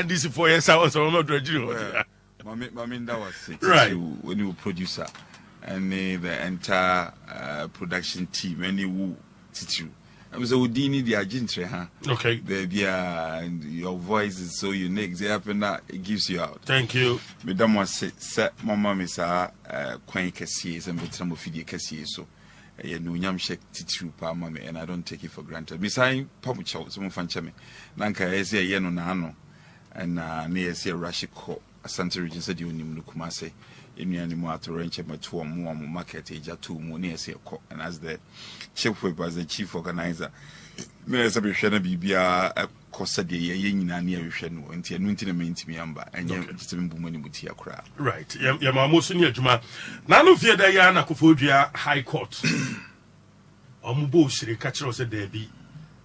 this 4 years I was on Mami, that was it. Right. When you producer and the entire production team, and you teach you. I was a Udini, the Argentine, huh? Okay. Baby, and your voice is so unique. They happen that it gives you out. Thank you. Madame was set, Mamma Miss Quain Cassiers and Betramo Fidi Cassier. So, you know, Yam Shek Titu Palmame, and I don't take it for granted. Besides, Pamucho, some Fanchame, Nanka is a Yeno Nano, and near Sia Rashiko, a Santa Region said you knew Kumase. In any more to range my 2 more market age at 2 more near and as the chief whip as the chief organizer, there's a Bishana Bibia a Costa de Yin and near Vishan, and Tia Nuntin main to me amber, and you're just a woman with your crowd. Right, Yamamosun Yajuma. None of your Diana Kufudia High Court. Omubo Shri Catcher said there be.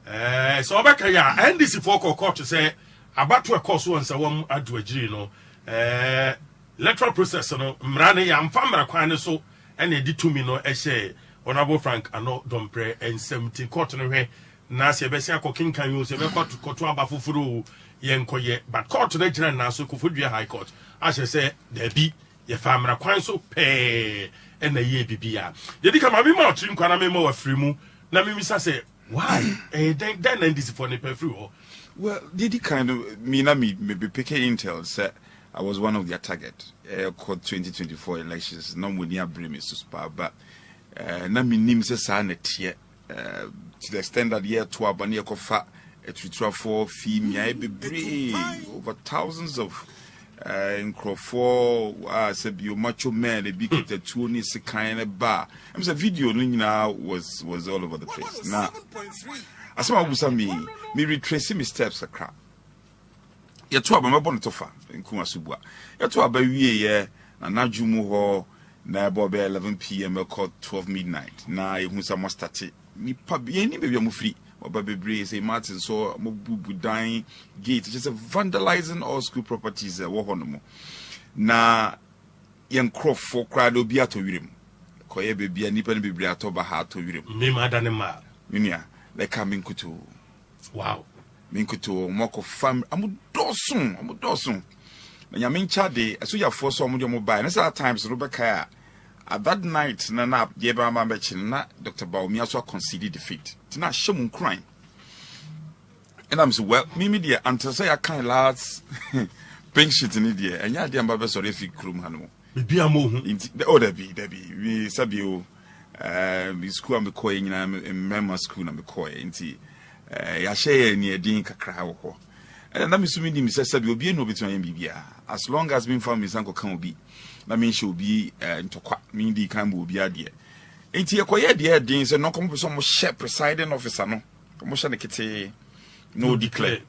So Bakaya, and this is for court to say about to a course once a woman at Dwajino. Electoral process no mrane ya mfamra kwan so ene di to me no ehye Honorable Frank Annoh-Dompreh and 17 court no hwe na se be se akokinkan yo se be koto aba foforo yenkoye but court no gina na so Kofodua High Court ahye se there be ye famra kwan so pe ene ye bibia ye di kama me ma otrim kwana me ma wafiri mu na me misa se why then this for ne pefri ho. Well, did he kind of me be picking intel say I was one of their target. Called 2024 elections. No money bring me to spa, but na me name se sanet here. To the extent that year 2 abani kofa a 4 fee me be brave over thousands of in Crawford said you macho man the big the 2 ni se kind of bar. I'm say video now was all over the place. Now as my busa me retracing my steps across. Ya to aba mabon to fa nku asubua ya to aba wie ye na najumu ho na ebo be 11 p.m. call 12 midnight na ehun sa mo start ni pa be ni be mo free oba bebre say Martin so mo bubu dan gate just vandalizing all school properties wo ho no mo na yen crofo crowd obi ato wirem koye bebia nipa ne bebre ato ba ha ato wirem Me ma dane ma minia le coming kutu. Wow. Minkuto moko fam amudosun na nyamincha de aso ya force omo de mo buy na say times Rebecca at that night na yeba ma be chin na Dr. Bawumia so conceded defeat tina hyemun crime and I'm so well me dia until say I kind lads pink shit in dia enya dia mba be sorry fi krum hanu bibia mo hu oh there be we sabi o we school am ko nyina member school na me ko nti ya share ni edin kakra ho and na me sumi di me say sabi obi eno betu an bibia as long as me fam me sanko kan obi na me hye obi ntokwa me di kan bo obi ade enti ekoye de edin say no kom so mo share presiding officer no mo share ne kete no declare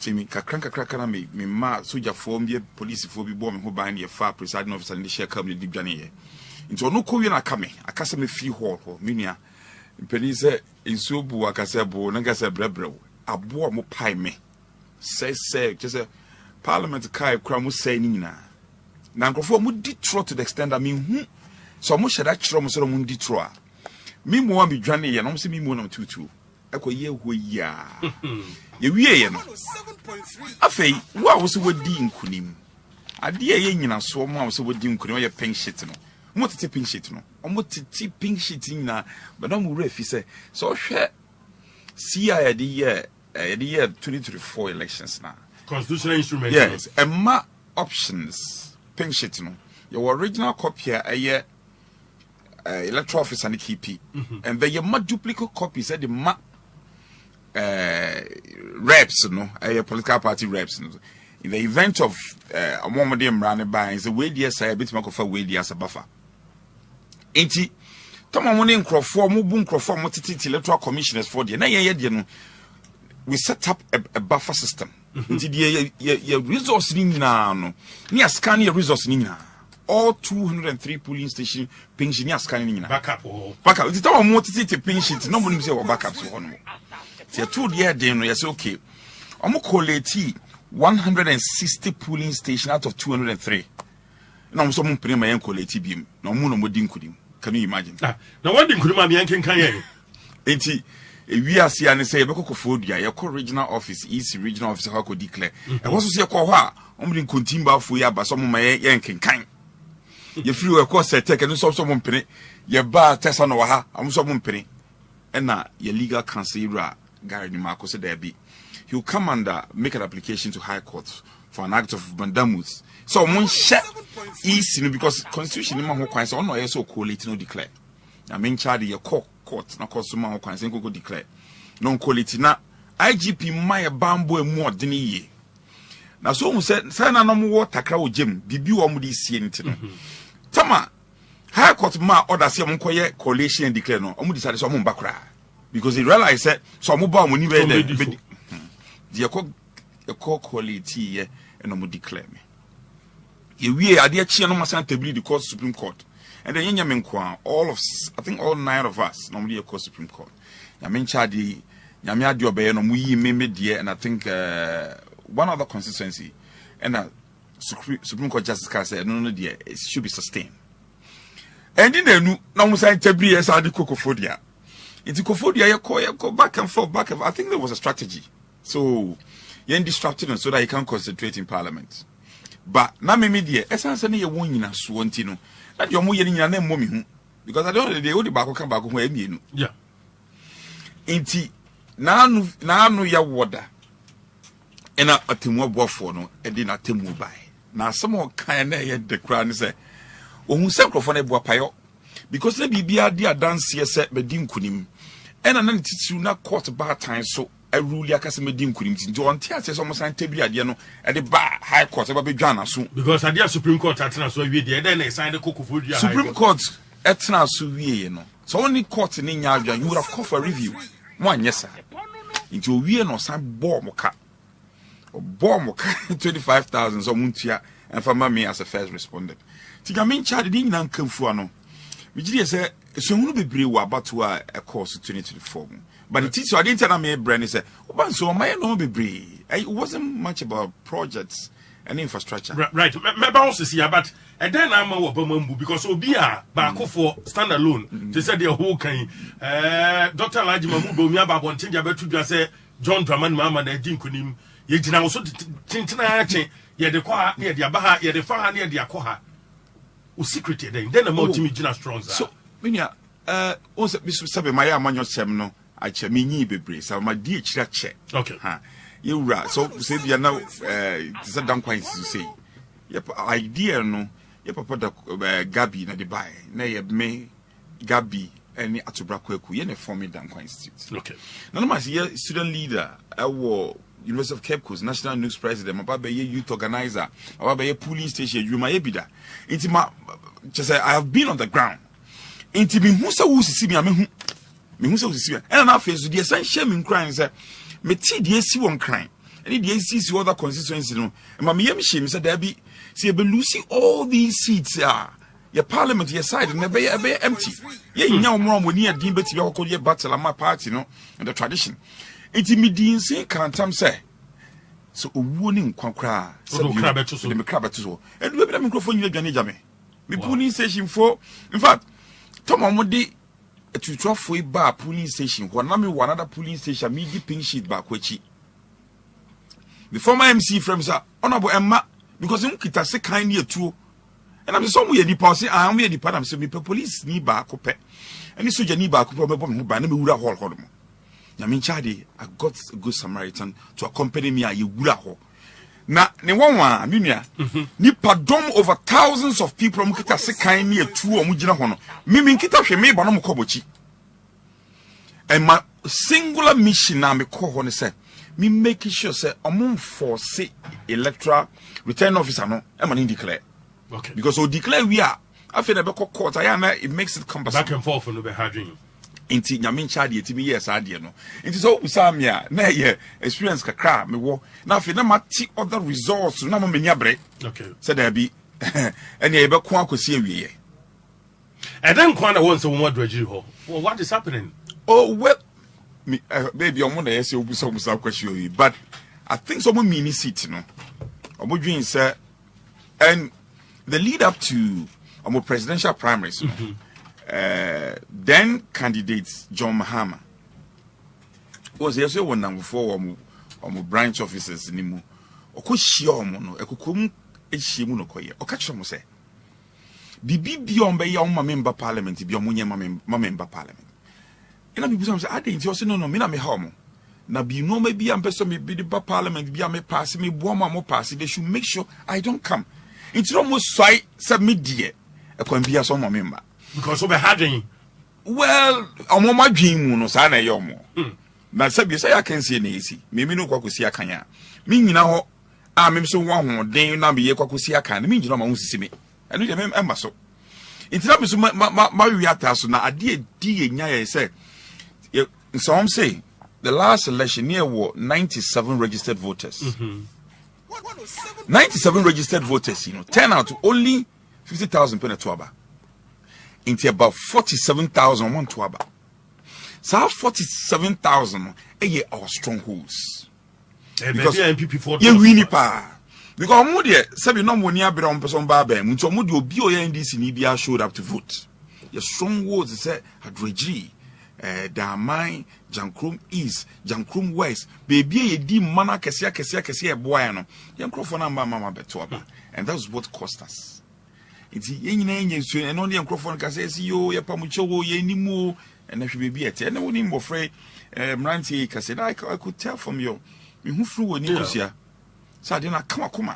timi kakra na me ma soja fo mbi police fo bi bo me ho ban ne fa presiding officer ne share kam ne di dwane ye enti ono ko wi na kame akasa me free hall ho me nua Penise insubu akasebo nangasa brebre abo mo pai me say just parliament kai kra mo say ni nyina na nkofo mo ditro to the extent that me hu so mo sheda kiro mo so mo ditro a me mo am dwane ye no mo se me mo na tutu ekoye ho ya ye wie ye no afei wo so wodi nkunim ade ye nyina so mo so wodi nkunim ye pen shit no mo tete pink sheet no omo tete pink sheet na but no mo refi say so hwe CIA the year 2024 elections na constitutional instrument yes and ma options pink sheet no your original copy here electoral office and KP and then your ma duplicate copies the ma reps no political party reps no in the event of a moment them running by is the way the say bit ma kofa way the as a buffer enti tomo mo ne nkrofo mo bu nkrofo mo titi electoral commissioners for the na ye no we set up a buffer system enti the resource ni nyina no ni ascan your resource ni nyina all 203 polling station ping ni ascan ni nyina backup enti tomo mo titi ping sheet no mo nim say backup so ho no ti to the day no yes okay omo collate 160 polling station out of 203 na so mo pere ma yen collate biem na mo no mo din kudim. Can you imagine? Now what did Kuruma be yanking Kanye? Enti we are seeing and say Bokofobia, your regional office, East regional office, how could declare. And what's to say, Koha, only continue for ya, but some of my yanking kind. You feel a course, take and so someone penny, your bar test on Waha, I'm someone penny. And now your legal counsel, Gary Marcos, there be. He'll come under, make an application to High Court for an act of mandamus. So, one share is because Constitution, no quite so no, so quality no declare. I mean, Charlie, your court, no consumer who can go declare. Non quality na IGP my bamboo more than a year. Now, so said, Sana no more takra Jim, Bibu Omudi Sientin. Tama, High Court ma order some coalition and declare no, Omudi decided some backra. Because he realized that some mobile money were the call quality and no declare me. We are dear Chiano Table, the court Supreme Court. And the young all of, I think all 9 of us, normally a court Supreme Court. Yamin Chadi, Yamia Diobe, and we made dear, and I think one other constituency, and Supreme Court Justice said, no, dear, it should be sustained. And in the new, now we say, Tabri as I did Cocofodia. It's Cocofodia, you go back and forth, I think there was a strategy. So, you're disrupted so that you can concentrate in Parliament. But na me media, essence na ye won nyina so ntino. Na de omo ye nyina na mmo me hu. Because at the end of the day, odi baako kan baako ho amienu. Yeah. Enti na anu ya woda. Ena atemu abofo no, e de na temu bai. Na asem kan na ye de kra ne se. Ohun se krofo na ebo apayo. Because na bibia de adanse se be di nkunim. Ena na titiru na court bar time so a rule Akasim couldn't do on theatre almost Tabri Adiano at the bar High Court about Jana soon. Because I did Supreme Court at so we did, then they signed the Cocofodia. Supreme Court at now, so we know. So only court in India, you would have called for review. One, yes, sir. Into we no some Bawumia or Bawumia 25,000 so Muntia and for me as a first respondent. Tigamin Chad didn't come for no. We just say, so we will be brave about to a course 2024. But the teacher, I didn't tell me, Brandon said, oh, so my no be brave. It wasn't much about projects and infrastructure. Right. My boss is here, but and then I'm a Bambu because Obia, Bako for standalone. They said the whole kind. Dr. Lajima Bawumia Babon Tinja Betu say John Draman Mama, they didn't kunim. Ye did also Tintina, ye the Qua, near the Abaha, ye the Faha near the Akoha. Who secreted then the multi-regional strong. So, Minya, also, Mr. Sabe, my Amanyo Semno. I check me ni bebre so my dear check. Okay. You right. So say you now it's a down quite to say. Yep, idea no. Your papa da Gabi na the buy. Na ye me Gabi any atubra kweku ye na form me down quite institute. Okay. Now no matter student leader our University of Cape Coast National News President, my be youth organizer, our be polling station you my bida. Intima just I have been on the ground. Intima who say who see me am me who say and na face the essential in crime say me ti the si won crime and the si other constituencies no e ma me yem shame say there be see be losing all these seats your parliament your side na be empty ye nya omro mo ni adin beti be kokko ye battle my party no and the tradition it me din say kantam say so owu ni nkwankra so me krabeto so and we be na microphone you dwane jame me polling station for in fact tomo mo di to try bar polling station when na me one another polling station me di pink sheet back wechi the former MC friends are honorable Emma because him kita se kind near two and I'm somewhere the policy I am the part say me police ni ba ko pe and so je ni ba ko pe me ba na me wura hall ho na me chade I got a good Samaritan to accompany me aye wura ho na ne wonwa me nua ni padom over thousands of people mu kita se kind near two o mu gina ho no me kita hwe me ba no mkobochi and my singular mission na me ko ho ne say me making sure say among force electoral return officer no e man declare okay because we declare we are after the court it makes it cumbersome back and forth no be harding inti nyamin chade etimi yes ade no inti so usam ya na ye experience kakra me wo na afi na mati other results na mo menya bre okay say there be ene e be ko akosi awiye and then kwana won so what do you ho well what is happening oh well me baby omo na yes obusa question but I think someone mini seat no omo dwin say and the lead up to our presidential primaries then candidate John Mahama was yes one number 4 or branch officers anymore. Or could she no a cucum a shimu no koye or catch them say. Be beyond by your member parliament, be your member parliament. And I be some say, I didn't say no, me home. Now be no maybe I'm person me be the parliament, be me pass me, boama more pass, they should make sure I don't come. It's almost so submit dear. I can be a some member. Because of a having. Well, I'm on my dream, no sana yomo. Now, Sabi say I can see an easy. Maybe no Kwakusia Kanya. Meaning now, I'm so one day, now be a Kwakusia can mean you know my own see me. I need a member so. It's not so my reactor, so now I did Nya say. Some say the last election near war 97 registered voters. 97 registered voters, turn out to only 50,000 penetwaba. Into about 47,000 one twaba. So 47,000 our strongholds. Because you win it pa. Because Moody said no money on person barber, which Moody Obio NDC Nibia showed up to vote. Your strongholds said Hadreji, Damai, Jankrum East, Jankrum West, baby a dim mana Kessia Boyano, Yankrofona Mama Betwaba. And that's what cost us. It's yen and only Yankrophone can say, yo, Yapamucho, Yenimo. And if you be at any one more afraid, Ranty said, I could tell from you, who flew in Nicosia. So I did not come.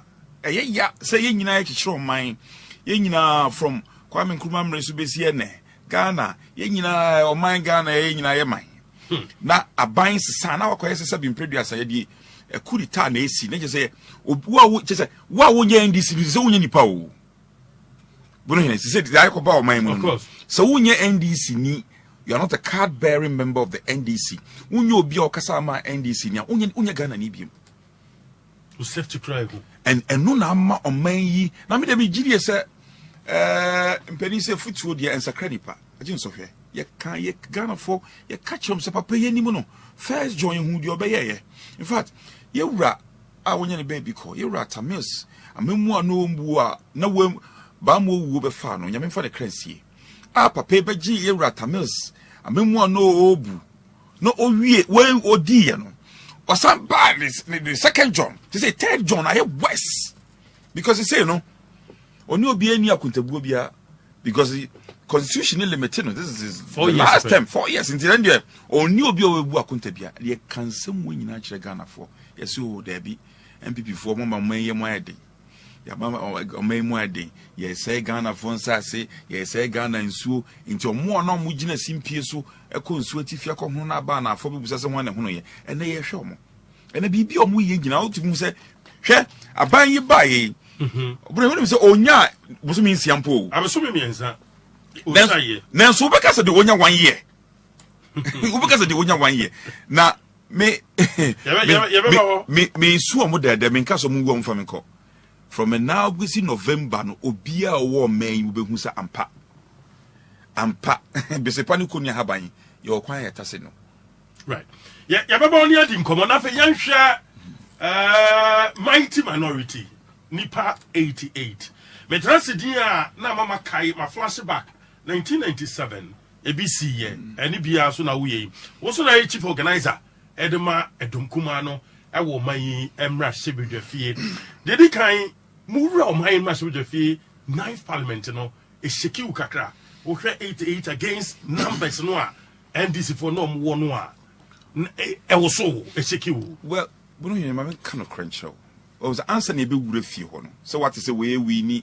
Yeah, say, Yen, show mine. Yen from Kwame Nkrumah Resubesiene, Ghana, Yen or mine Ghana, Yen mine. Now, a buying son, our questions have been previous. I did a curitan AC. They just say, what would you end this is only power? But he said, I could buy my money. So when you NDC ni. You are not a card-bearing member of the NDC. When you be Okasama NDC, unya Ghana nibium. You have to cry. And no nama on me. Now me be GDS Penise footwood ya and Sacredipa. I didn't so here. You can't ye Ghana for you catch him so papa ye mono. First join who you obey. In fact, you rat I want any baby call. You rat a miss. A memoir no mbua no worm bamu will be found on yamin for the crazy. Papa paper G rat a miss. A memoir no obu. No owie when or dear no. Or some bad is the second John. They say third John I have West. Because they say no. Or no be any akuntabubia because the constitution limited. This is 4 years. Last time 4 years until then there. Or no be a akuntabia. They can some win in actually Ghana for. Yes, so there be MPP for Mama May Mwadi. Ya mama o May Mwadi. Yes, say Ghana for say, yes, say Ghana in so into more no mujina simpie so a consuetifia comuna bana for people say one and and they show mo. And a bibi or we out to say, share a buy you buy. But say, oh, yeah, was means Yampo. I was assuming means that. Now, so because of the one 1 year. Because of the 1 year. Now, me so mother, the main castle move from call. From now, we see November, no Obia war may be who say ampa. Ampa, Besepani Kunya Habay, your quiet Tassino. Right. Yeah, Yababonia didn't come on after Yansha mighty minority. Nipa 88. Metrasidia na mama kai ma flashback 1997 ABC ye eni bia so na wuye. Wo so na chief organizer Edema Edumkuma no e wo man emra sebedwafie. Dedi kan muwura o man emra sebedwafie 9th parliament no e sheki ukakra. Wo hwe 88 against numbers no a NDC for no mo no a e wo so e sheki wo. Well, we don't hear kind of crunch. Was answer ne be wure fie ho no so what is say we ni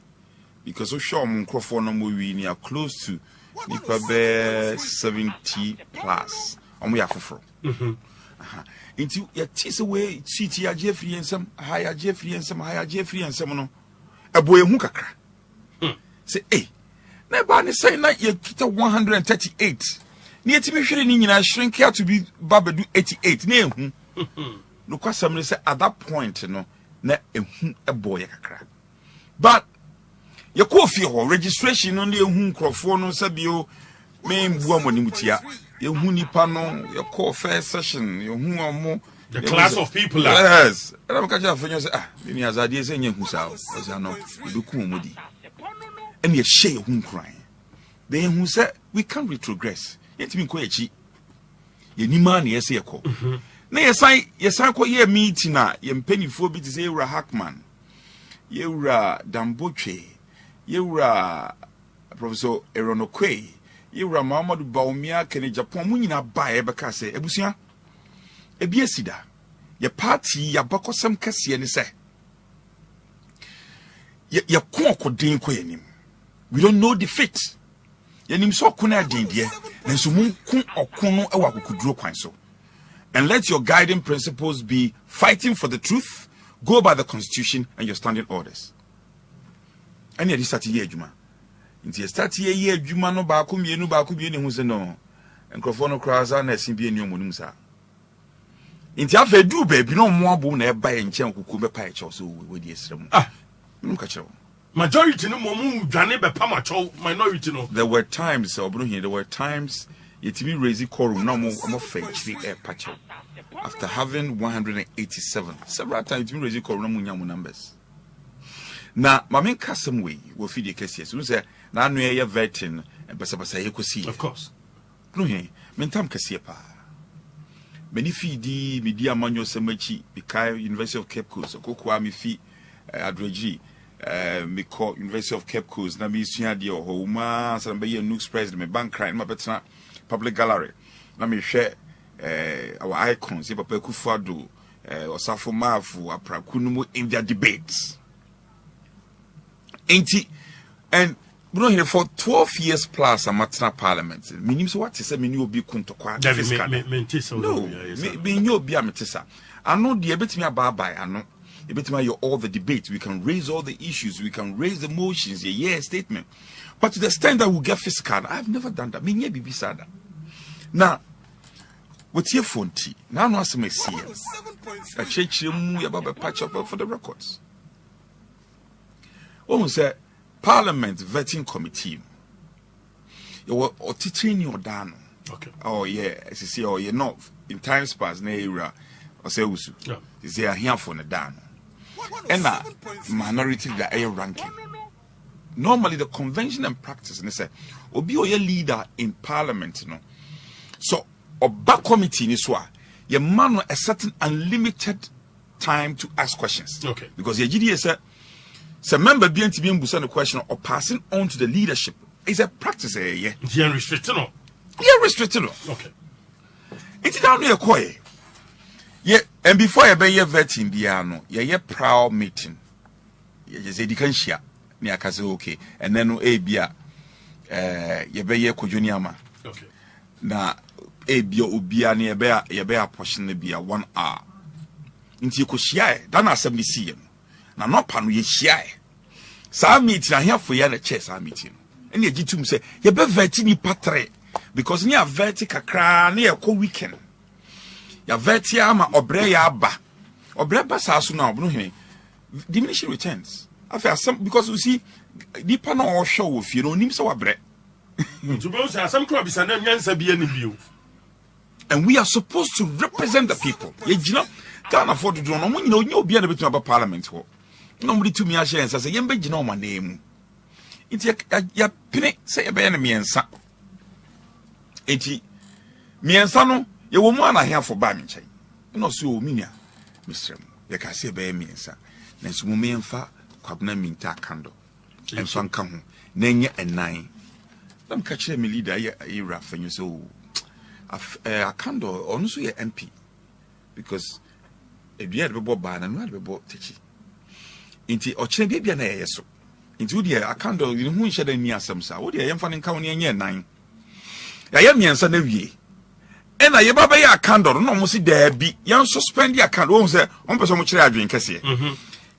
because so sure microphone no mo we ni are close to nipa be 70 plus omo ya foforo into ya tise we city ya Jeffrey ensem higher Jeffrey ensem no ebo ehu kakra say na ba ne say na ya kita 138 ni etimi hwere ni nyina shrink ya to be babedu 88 na ehu no kwasam ne say at that point no na ehu ebo ya kakra but ye ko fie ho registration no na ehu nkrofo no sabio me mbuo mo nimutia ehu nipa no ye ko first session ehu omo the class of people yes and am catch afanyo say ni azade say nya hu sa o say no be ku mo di and ye share ehu nkran then who say we can't retrogress yet me ko echi ye ni man ye say ko na ye san ko ye meeting na ye mpanifo bi te say Ewura Hackman ye Ewura Dambotwe ye Ewura Professor Eronokwe ye Ewura Muhammadu Bawumia kene Japan mu nyina ba ye beka say ebusua ebi asida ye party ya bakosam kase ne say ye kodin ko yanim. We don't know defeat. Yanim so kuna din die and so mun kun okono e wa kokuduro kwan so. And let your guiding principles be fighting for the truth, go by the constitution and your standing orders. And you start here adwuma. Nti you start here adwuma no ba ko mienu hu se no. Enkrofo no kraza na asin bi eni omonum sa. Nti afa du ba bi no mo abo na e ba ye nchen kuku be pa e che so we di esrem. Majority no momu dwane be pamacho minority no. There were times yetimi raise quorum no mo fetch the pacho. After having 187 several times yetimi raise quorum no mo nyamu numbers. Na mamen kasem we wo fi de kese so say na anu ye vetting e basa ye kosi. Of course. No he mentam kese pa. Many fi media amanyo semachi Bikai University of Cape Coast kokwa mi fi adreji me call University of Cape Coast na me sua de ho ma san be ye Nooks president me bank crime ma betena public gallery na me hwe our icons ye papa Kufado Osafo Mafu Aprakunu in their debates and bro here for 12 years plus amatna parliament minim so what say me ni obi kuntokwa me ni obi ametesa ano de betimi ababai ano all the debates, we can raise all the issues, we can raise the motions, a statement. But to the extent that we get fiscal, I've never done that. Me be sad. Now, what's your phone tea? Now no ask me see. A church about patch up for the records. One say Parliament vetting committee. You were or teaching your down. Okay. Oh yeah, as you see, oh you're not in times past na era or say usu. Yeah. Is there here for the down? And minority that are ranking. Normally, the convention and practice, and they say, "Obi oye leader in parliament, you know." So, oba committee ni swa, your man a certain unlimited time to ask questions. Okay. Because the GDA said, "Some member being to be busan the question or passing on to the leadership is a practice, yeah." Yeah, restricted no. Yeah, restricted no. Okay. It's down here, quiet. Yeah, and before you be vetting biano, yeah, proud meeting. Yeah, say can share. Near Casa okay, and then bia ye be kojuniama. Okay. Na bia ubia ne ye be portion bia 1 hour. Nti ko share, dan assembly see na no pano ye share. Sa meeting here for ya na chair sa meeting. And ye gitum say ye be vetting ni patre because near verti kakra na ye ko weekend. Ya vetia ama obre ya aba. Obre ba sa so na obno hwe. Diminishing returns. After some because you see deeper no show of you know nim so wabre. To be say some club is an nyansa bia ni bio. And we are supposed to represent the people. Ye gina can't afford to do no mo nyina onye obi na betu aba parliament ho. Nobody to me a share say yembe gina o ma na emu. Iti ya pene say ye be na miensa. Enti miensa no ye wo mu ana here for ba me nchen. No so o minia. Mr. Ye ka say be miensa. Na so mo memfa kwabna minta kando. Emfa nka ho. Na enye enan. Lam ka kire me leader ye era fanyu so a kando onu so ye MP because edua de bebo ba na no de bebo techi. Inti o kire bia na ye so. Inti wo de a kando hu nhye da ni asem sa. Wo de yemfa nka ho ne enye enan. Ya ye miensa na wie. Ena ye baba ya candle no mo si da bi yan suspend ya candle won say on person mo kire adwen kase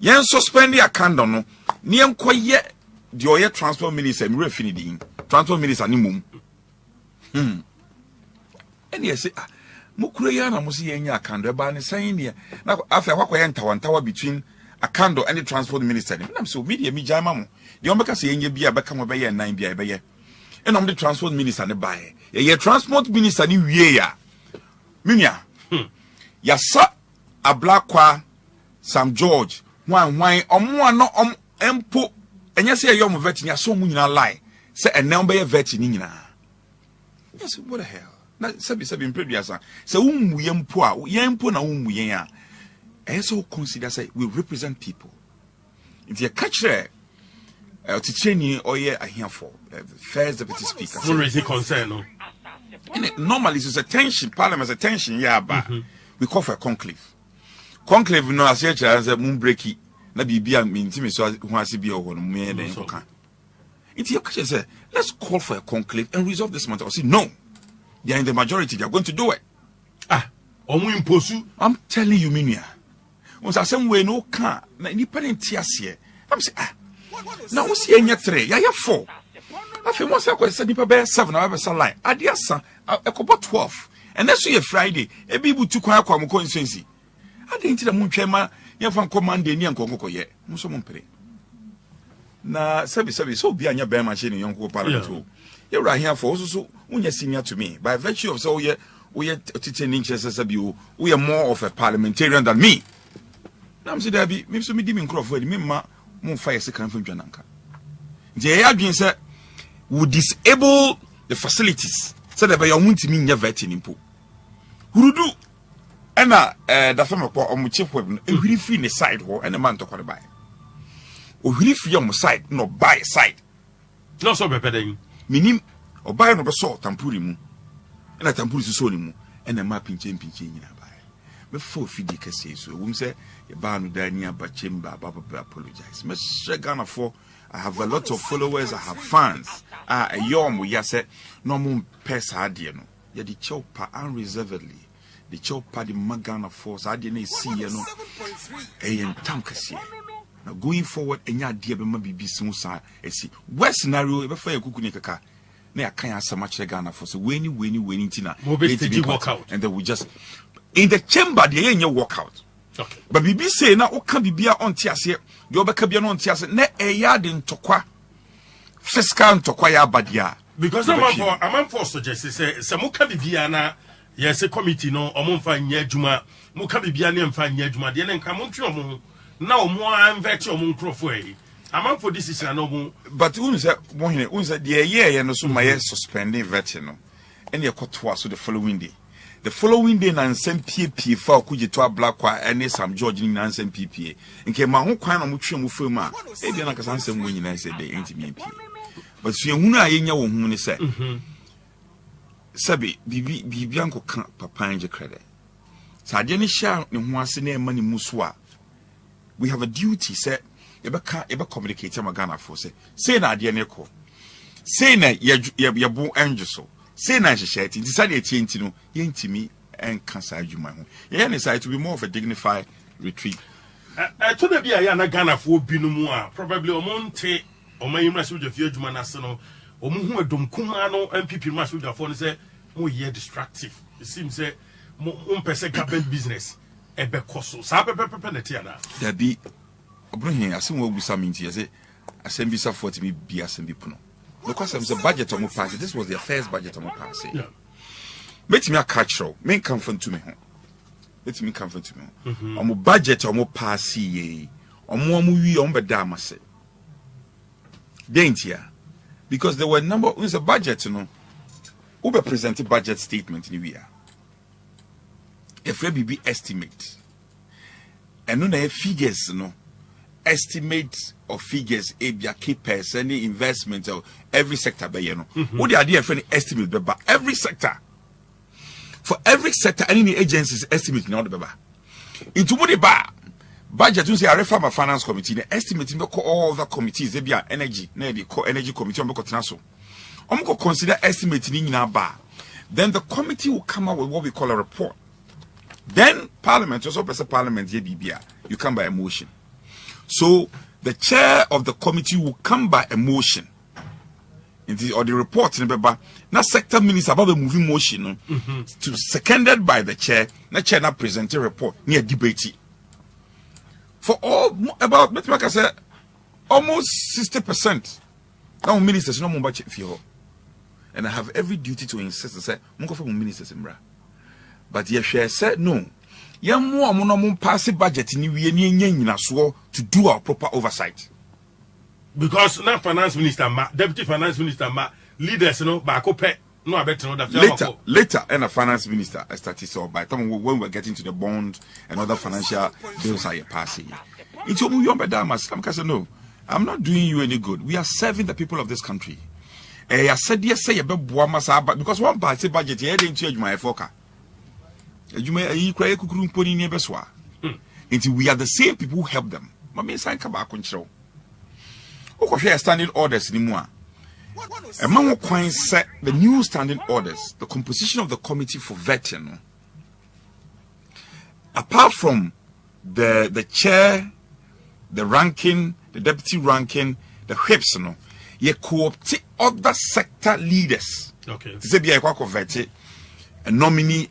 yan suspend ya candle no ne enkoye de oye transport minister mi refini din transport minister ni mum ene ye say mo kure ya na mo si yan ya candle ba ne san ne na afa kwakoye ntawantawa between a candle and the transport minister na so media mi jama mo de on beka say yan bia beka mo be ye nan bia be ye ena the transport minister ne bae ye transport minister ni wie ya minia ya sa ablakwa Sam George wan omo no empo enye se ye mo vet ni aso mu nyina lie se ene be ye vet ni nyina. Yes, what the hell? na sabi impreduasa se ummuye mpo a yempo na ummuye a also consider say we represent people. If you catch there Ticheni oye ahiafo first deputy speaker no raise concern no. Normally it's a tension, parliament's a tension, yeah, but we call for a conclave. Conclave no as yet as a moon breaky, na bibia intimi so wants to be over me then can. It's your question say, let's call for a conclave and resolve this matter. Or say no. They are in the majority, they are going to do it. I'm telling you, Minia. Once I say we no can, na independent tias here. I'm saying now we see any 3, yeah 4. I feel once I could say nipa be 7 I have a line. Adiasa I could 12. And that's a Friday. A people to kwa kwa mo consensi. I didn't the moon chema, ya fan command ni anko ye. Muso mompere. Na sabi so be anya be machine in yonko parliament. You right here for so unya senior to me. By virtue of so we teaching interest sabi we are more of a parliamentarian than me. Nam say there be me so me di me Crawford me ma mo fire second from Jananka. They again say would disable the facilities so that by your won't mean your vetting impo. Hurudu and the family or chief weapon, a really free in the side or and a man to quite buy. Or really free on the side, no buy side. No so bepping. Minim or buy no salt and purimu and a tampuri solimu and a mapping champion in a buy. Before Fidi can say so, whom say a barn near but chamber, Baba apologize. Mr. Ghana for I have a lot of followers, I have fans. A yom we say no more pesa adiano. Ya the chopa unreservedly. The chopa the Magana force adiane see you know. A tamkasi. Now going forward, any dear be be soon sa see. Worst scenario before you cook kaka. Na can't so much Ghana for so winning tina. Walk out. And then we just in the chamber the ain't your walk out. Okay. But Bibi say na o kan bibia on tiase de obeka bia no on tiase na eya de ntokwa fiscal ntokwa ya badia because I'm for suggest say muka bibia na yes committee no omfa nya adwuma muka bibia na mfa nya adwuma de nka montwe omo na omo anvet omo nkrofo e am for this is no but who say the year no so my suspending vetting no and ye kotwa so the following day. The following day, Nansen PPA for Kujitoa Blackwa and some George Nansen PPA. And came my own kind of mutual mufuma. They didn't like a when I said they ain't me. But so you know, I know whom they said. Sabi, Bibianco can't papa and credit. So I didn't share in one senior money muswa. We have a duty, said, ever communicate to Magana for say, na dear Nico. Say, na ya boo angel so. Say na share decided to no yentimi and cancer adwuma ho ye decide to be more of a dignified retreat to the bia ya na Ghana for binumu a probably omonte omayimra so de fie adwuma na se no omuhu adom kuma no MPP ma so de for no say mo ye destructive it seems say mo pese government business ebe koso sa pepepe na tia na there be obrohin asem wo busa minti ye say asem bisa 40 mi bia asem bi puno. Because I'm the budget of my party. This was their first budget of my party. Yeah. Make me a cultural. Make comfort to me. Let me comfort to me. On my budget of my party. On more movie on the damase. Dain't ya? Because there were a number of a budget, you know. Uber presented budget statement in the year. If we be estimate. And no figures, you know. Estimate of figures, key percent investment of every sector. What the idea of any estimate, but every sector, for every sector, any agencies estimate not the into what the budget. You say a reform finance committee, the estimate all the committees, they be energy, energy committee, consider estimating in our bar. Then the committee will come out with what we call a report. Then Parliament, also Parliament, you come by a motion. So the chair of the committee will come by a motion, or the report in the now sector minister about the moving motion to seconded by the chair. The chair now present a report near debate. For all about like I said, almost 60%. Now ministers no more budget for, and I have every duty to insist and say, "Mungo for ministers in bra." But yes, said no. Yamu pass budget in to do our proper oversight. Because now finance minister, deputy finance minister, leaders, back up No, I bet no. Later, and a finance minister started. So by the time when we're getting to the bond and other financial bills are passing, it's your no, I'm not doing you any good. We are serving the people of this country. I said yes, say because one party budget here didn't change my forecast. You may we are the same people who help them. Mami sign back control. Okay, standing orders anymore. Among Quine set the new standing orders, the composition of the committee for vetting. Apart from the chair, the ranking, the deputy ranking, the whips, you co-opt other sector leaders. Okay. To say be a vetting, a nominee,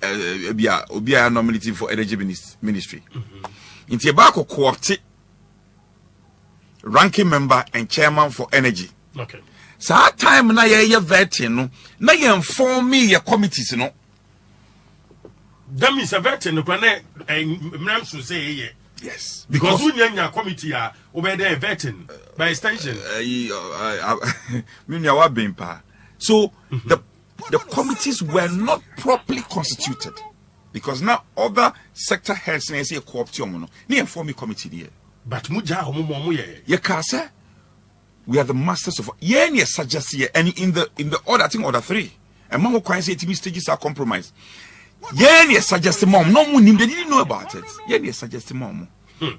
be a nominative for energy ministry. In Tobacco co-opt ranking member and chairman for energy. Okay. So that time na ye vetting no, na ye inform me your committees no. That means a vetting no plan to say yes. Because we your committee are over there vetting by extension. So the committees were not properly constituted because now other sector heads say co-option no. Ni inform me committee there. But muja omo ye ka say we are the masters of any suggest here and in the order I think order 3 and mom can say to me stages are compromised. Any suggest mom no one they didn't know about it. Any suggest mom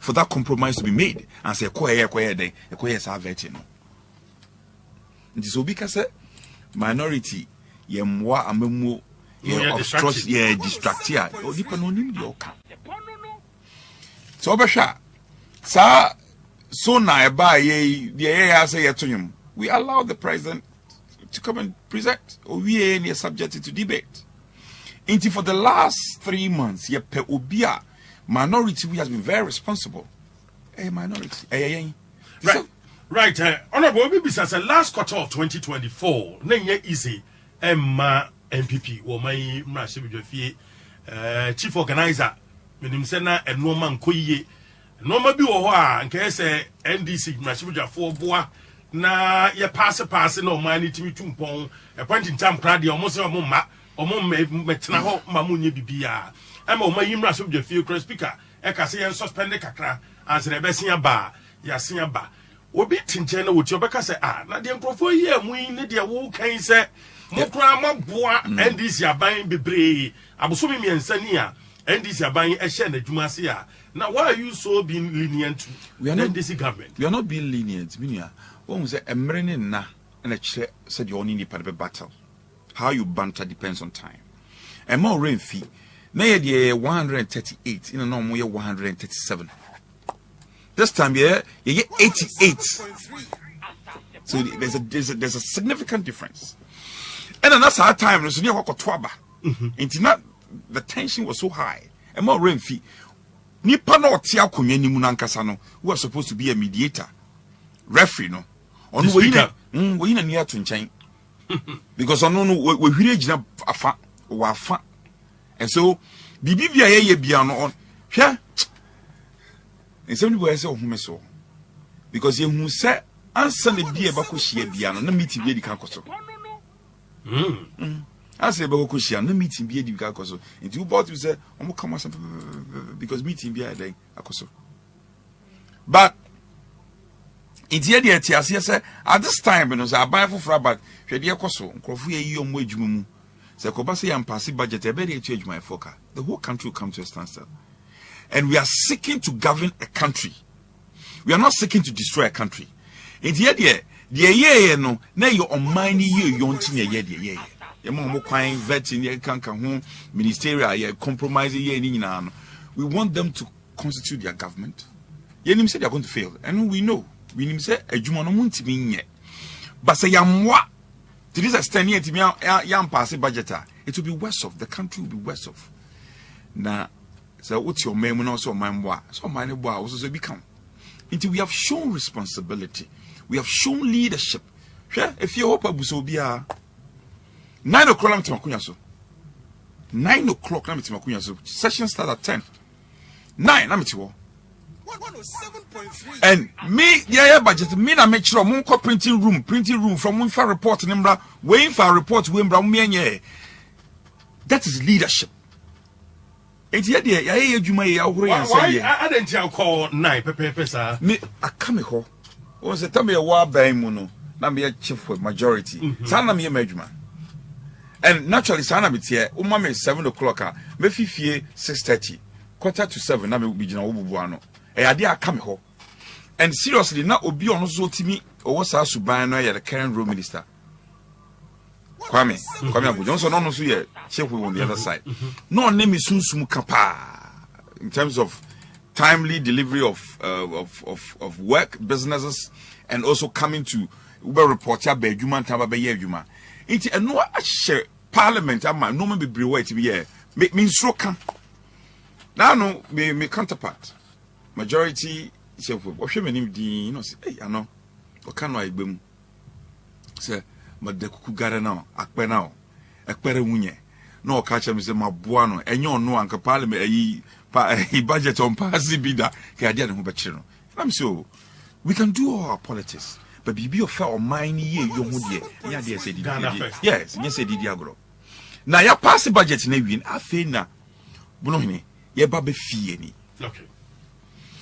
for that compromise to be made and say ko dey sa vetting no. It is because minority ye mwa amemu ye obstruct ye distract here. Odipa no nim the oka. So obesha sa so now we allow the president to come and present or we are subjected to debate. Until for the last 3 months, minority we has been very responsible. A minority. Right. So, right. Honorable Bibis the last quarter of 2024, Nenya easy Emma MPP or my chief organizer, Minimsena and Norman Koye. No ma bi wo ho a nke se NDC machibja fo boa na ye pass na o man timi tumpon e point in time pra de o mo se o mo metena ho ma mo nye bibia e ma o ma yimra sobja fie cross speaker e ka se ye suspend kakra answer be sia ba ya sia ba obi tinche na woti obeka se na de nkrofo yi amu ne de wo kan se mo kra ma boa NDC aban bebre abosomi miensani a NDC aban e hye na dwuma se a. Now, why are you so being lenient to the NDC government? We are not being lenient. When we say a na and a chair said you only need to battle. How you banter depends on time. And more rain fee. Now you're 138. In a normal year 137. This time you get 88. So there's a significant difference. And then that's our time. So the tension was so high. And more rain fee. Nipa no tia akonwa nimu nankasa no who are supposed to be a mediator referee no ono we na near to nchen because ono no we hwire gina afa wafa and so bibibia ye bia no on hwe ensem ni boy say ohume so because ye hu say ansa na bia ba ko hia bia no na meeting bia di kan koso as a Bokushia, no meeting be a Dikakoso. And you bought you say, I'm come because meeting be a day. But it's yet at this time, when I buy for Frabat, Shadia Koso, Crofia, you Mujum, Sakobasi and Passy budget, I better change my forecast. The whole country will come to a standstill. And we are seeking to govern a country. We are not seeking to destroy a country. It's yet, no, now you're on mine, you don't ye. Vetting ministerial compromising. We want them to constitute their government. Yenim said they are going to fail, and we know. We say a jumonomunti mean but say yamwa to this extent yet yam pass budgeter. It will be worse off. The country will be worse off. Now, so what's your name and also my boy? So my boy also become. Until we have shown responsibility, we have shown leadership. If you hope Abusobia. 9 o'clock na mtimakunya so 9 o'clock na mtimakunya so session start at 10 9 na mtiwo And me, yeah, budget, me na make sure mon printing room from one for report nimbra, waiting for a report to Wimbra me. That is leadership. It's yeah, you may I didn't call 9 sir. Me, I come here. Was a time a war by mono, not be a chief with majority. Sana me a major. And naturally, Sana be here, Umame 7 o'clock, me 6:30, 6:45, na me be General Buano. A idea come here. And seriously, now Obi on so to me, or was our Subano, the current room minister. Kwame Abu Johnson, no, so yeah, chief on the other side. No name is Sunsum Kapa in terms of timely delivery of work, businesses, and also coming to Uber reporter by Juma Taba by Juma. It's a no share parliament. I'm no man be brewer to be here. Make me so come. Now, no, me counterpart. Majority, chef, what should name the, you know, say, hey, I know, what can I be? Say, but the cuckoo got now, akpe now, akpere munye. No, catch him, say, my buano, and you know, Uncle Parliament, he budget on passy bida, Kadian who bachino. I'm so, we can do all our politics, but be of fair or mine ye, you would ye. Yeah, dear, said yes, yes, said Diagro. Now, your passy budget, Navian, I feel na, Bonohini, ye baby fee. Okay.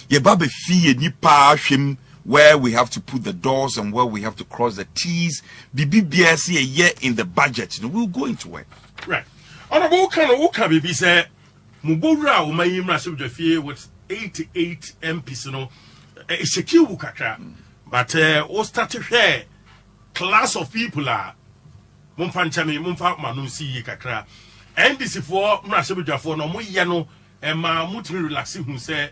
Ye baby fee, ni pa him. Where we have to put the doors and where we have to cross the T's. BBBSC a year in the budget. We'll go into it. Right. Honorable Can be said, Mubura, Umayimra Subjafie with 88 MPs, a secure Wukaka. But all started here, class of people are Mumfanchami, Mumfa Manusi Kakra. And this is for Mrasabujafo, no Muyano, and Mamutri relaxing who say,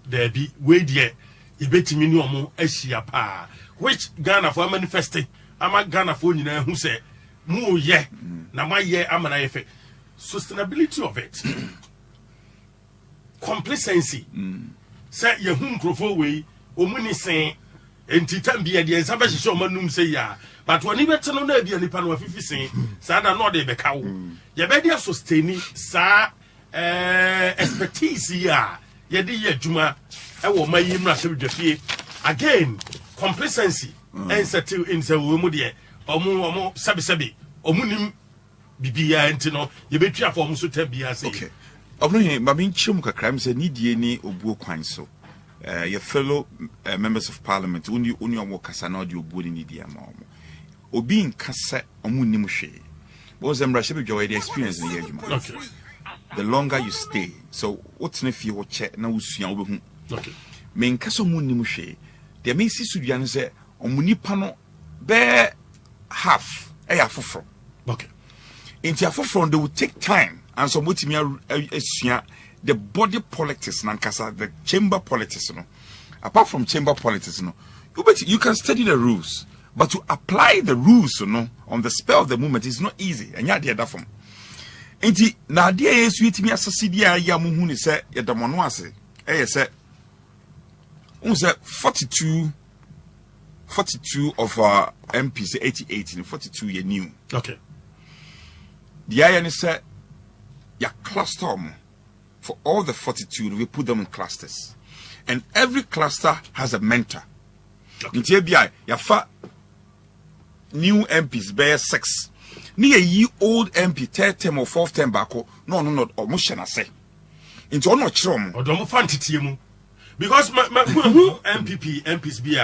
there be wait yet. Ibeti no mo ahia pa which Ghana for manifesting ama Ghana for nyina hu se mu ye na ma ye amana ye fe sustainability of it complacency say ye hu nkrofo we omuni sen entitam bia de ensa ba hye o manum say ya but woni beti no na bia nipa no afifi sen sa da no de be ka wo ye be dia sustain sa expertise ya ye de ye adwuma ewo mayimra sebdwafie again complacency and settle in se wo mu de omo sabi omunim bibia enti ye betua for omo so tabia say okay obno ma bin chim kakra me se nidie ni obuo kwan so your fellow members of parliament uni omo kasa na de obuo ni nidie ma omo obi nkasa omo nim hwe bo zemra sebdwa the experience na ye adwuma okay the longer you stay so what's na fie wo che na usua wo behu okay. Men kaso munim hwe. De me si suduane se omunipa no be half afoforo. Okay. Inti afoforo they will take time and so motimi asua the body politics na nkasa the chamber politics no. Apart from chamber politics no, you can study the rules, but to apply the rules no on the spur of the moment is not easy. Anya de da from. Inti na de yesu etimi asase dia ya mu hu ni se yedamono ase. Say 42 of our MPs, 88 and 42 year new. Okay. The irony said, you cluster them. For all the 42, we put them in clusters. And every cluster has a mentor. Okay. In TBI, you have new MPs, bear 6. Near ye old MP, 3rd term or 4th term back, no, or motion say. Into no chrom. Or don't fancy team. Because my MPs be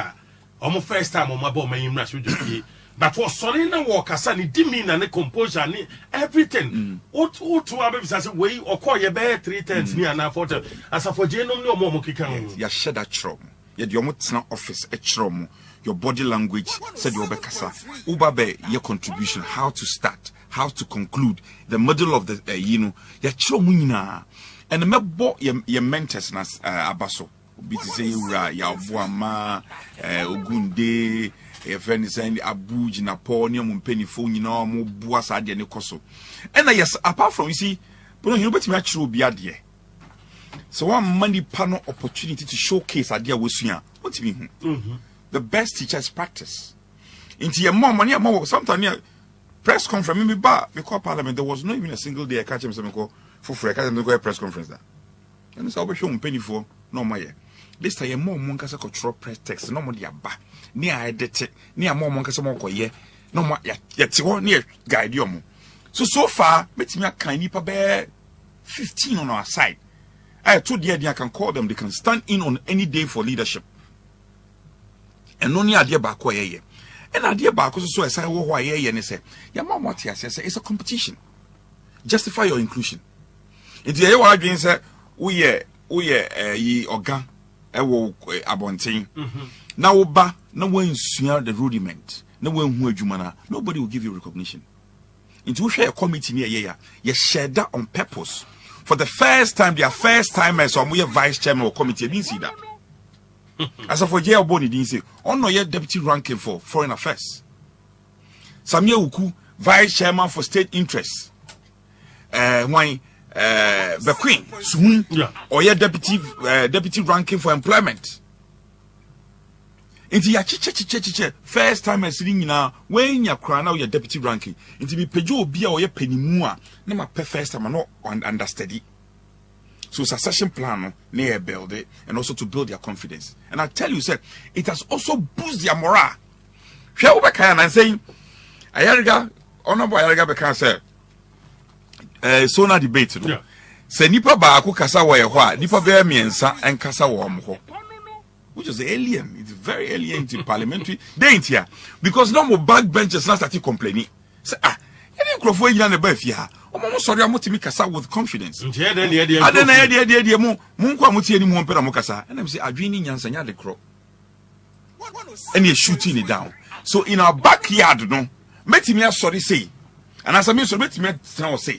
almost first time on my bomb, my image would just be. But for Solina Walker, Sunny, demeanor, and composure, everything. What to others as a way or call your bear 3 times near and for as a for Genome no more Mokikan. You shed a chrom. Yet your mot's office a chrom. Your body language said your Bekasa. Ubabe, your contribution, how to start, how to conclude, the middle of the, your chomina. And the mebo your mentors nas abaso. Biti ura ya Bawumia Ogunde your friend is saying Abuja Napoleon Mpenifo nyina mo bua sa de ne koso. And yes, apart from you see, but you bet me actually be adie. So one money panel opportunity to showcase idea wosua. What do you mean? The best teachers practice. Into your mom money sometimes near press conference me ba me call parliament there was not even a single day I catch him some call for free I catch him go press conference that. And so we show Mpenifo no my this time more monka say control press text no more dia ba ni a edit ni a more monka say more koye no more yet ho ni guide you mo so far metimi aka nipa be 15 on our side. I told you I can call them, they can stand in on any day for leadership. And only idea back where ye. And idea back so I say why ye and say, yeah, mama, it's a competition. Justify your inclusion. Into your argument, say, we ye organ, abonting. Now, ba, no one smear the rudiment, no one who jumana, nobody will give you recognition. Into we share a committee near ye, you share that on purpose. For the first time, their first time as we vice chairman or committee, didn't see that. As of for J. Boni didn't say, on no yet deputy ranking for foreign affairs. Samia Uku, vice chairman for state interests. Why the Queen, soon, or yet deputy ranking for employment. Into ya first time as sitting now, when you crown out your deputy ranking, into be pejo bia or your penny mua, no my first time not understudy. So succession plan near build it and also to build their confidence. And I tell you, sir, it has also boosted their morale. Shall we can and saying, Ayariga, honorable Ayariga Bekan say, so na debate. Say nipa ba ako kasa wa yehwa, nipa be miensa en kasa wa omho. Which is alien. It's very alien to parliamentary. They ain't here. Because no more backbenchers now started complaining. Say, you didn't grow for you and the birth here. I'm sorry, I'm not to make a with confidence. I don't know, Munko Muti any more Peramokasa. And I'm saying, I dreaming Yansanya the crow. And you're shooting it down. So in our backyard, no, met me sorry say. And as I mean, so met me say,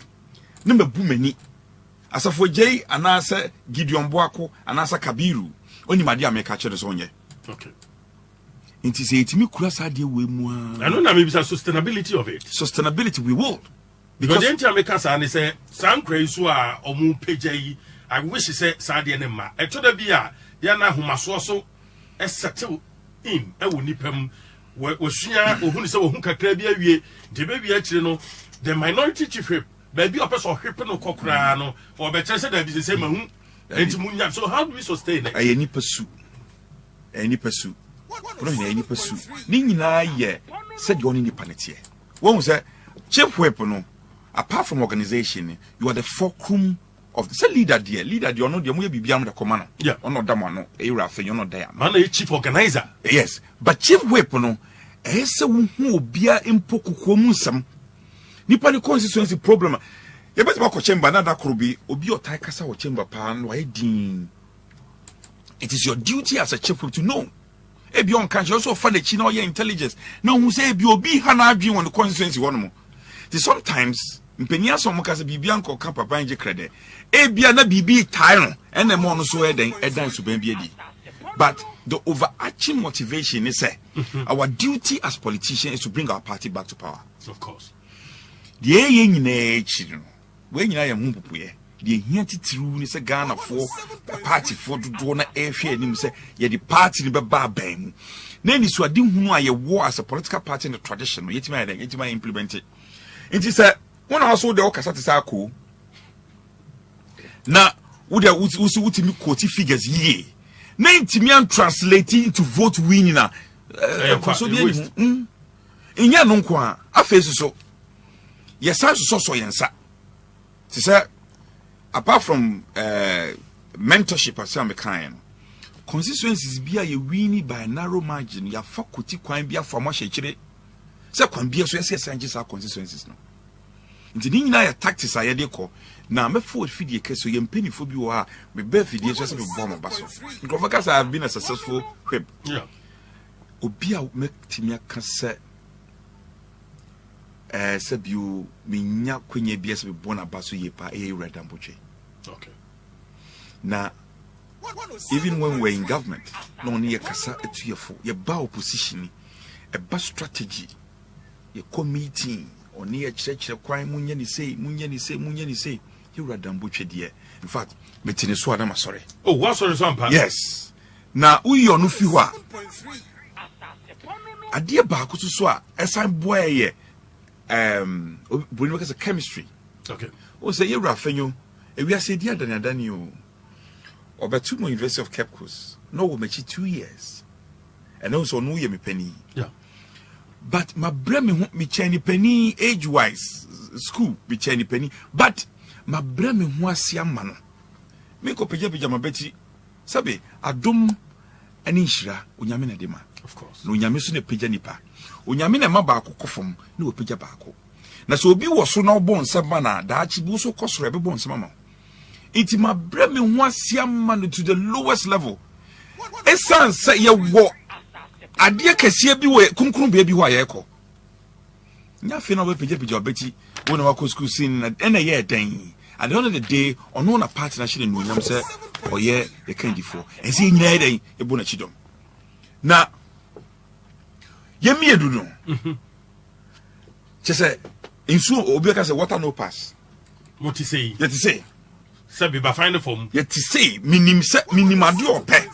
number boomeni. As a for Jay, and answer Gideon Boako, and answer Kabiru. Only my dear make a church on ye. Okay. It is a me cross idea we more. I don't know maybe the sustainability of it. Sustainability we will. Because the entire makers and say some crazy are or moon page. I wish he said Sadi and Emma. I told the beer, Yana who must also settle in a nipem was Shia or who is a who can crabby the baby actually the minority chief whip, baby of us or hippen or cockrano or better said that is the same. So how do we sustain it? Any pursue. Any pursue. Any pursue. Nina ye said you only panetier. One was a chief weapon. Apart from organization, you are the fulcrum of the leader, dear. Leader, you're not the way beyond the commander. Yeah, or not Damano, you're not there. Man, a chief organizer. Yes, but chief weapon, a who be a impoku homusam. Nippon constituency problem. You better walk a chamber, another could be Obio Taikasa or chamber pan, why dean. It is your duty as a chief to know. A beyond can also find a chin or your intelligence. No, who say you'll be Hannah on the constituency one more. Sometimes, Penia Somocas Bibianco Campa Banji credit. A Biana BB Tyron and the mono so a dance to baby. But the overarching motivation is our duty as politicians is to bring our party back to power. Of course. The A children. When you are Mumpuye, the hinted through is a Ghana for a party for the donor airfare and him say, yet the party in the barbang. Then is what didn't who I war as a political party in the tradition, yet my implement it. It is a one household the Okasat cool. Now, would I quote figures ye? 90 million translating to vote winning. In your non qua, I face so. Yes, I so yensa. She said, apart from mentorship as some kind, constituencies be a winning by a narrow margin. Your faculty can be a former shade. So can be a yes, our constituencies no. Into the tactics I had call. Now me forward feed your case so you penny for you are me bear feed you just a bomb of basso. Because I have been a successful whip. Yeah. Obia make Timia cassette. Said you minya kwenye BS be born abaso ye pa e red and buche. Okay. Now, even when we're in government, no only a cassa to your foot, your bow position, a bus strategy, your committee, or near church, crime, munyani say, you red and buche dear. In fact, Metiniswada, I'm sorry. Oh, what's the example? Yes. Now, we are no fiwa. A dear Baku to swa, as I'm boy. When we look at chemistry, okay. Oh, say you're Rafael, and we are saying, dear Daniel, or by 2 more University of Cape Coast, no we make 2 years and also no ye me penny yeah but my brem me chani penny age wise school be chani penny but my brem ho asiama no me ko peja my beti sabe adom ani nhira onyame na dema of course no onyame so na peja nipa onyame na ma ba akokofom na o peja ba ako na so obi wo so na obo nsema na da achi bu so kosoro ebe bo nsema ma iti ma brem ho asiama no to the lowest level esan say ye wo ade kese bi wo kunkrun be bi ho ayeko nya fe na we peja obeti wona wa school sin na ye den at the end of the day ono na partnership no nyam say oye the candy for and see nyina den e bo na chidom na yemi edudu chese insu obi ka say water no pass what you say yet say sabi ba find form yet say minimade ope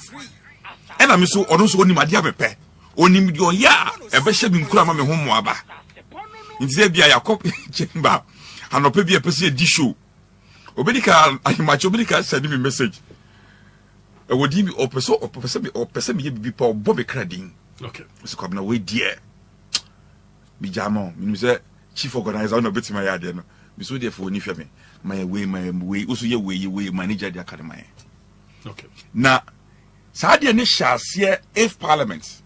ena me so ono so onimade abepe onim di oya e be hye bi nkura ma me ho mo aba nti bia yakop chimba anope bia pese di show obedika ahimacho obedika send me message e wodi mi opese me bi pa obo be kradin okay so kwabna we die bi jamo mi say chief organizer no betima ya de no mi so dey for oni hwe me my way also ye way manager the academy okay na saade ne hyase if parliament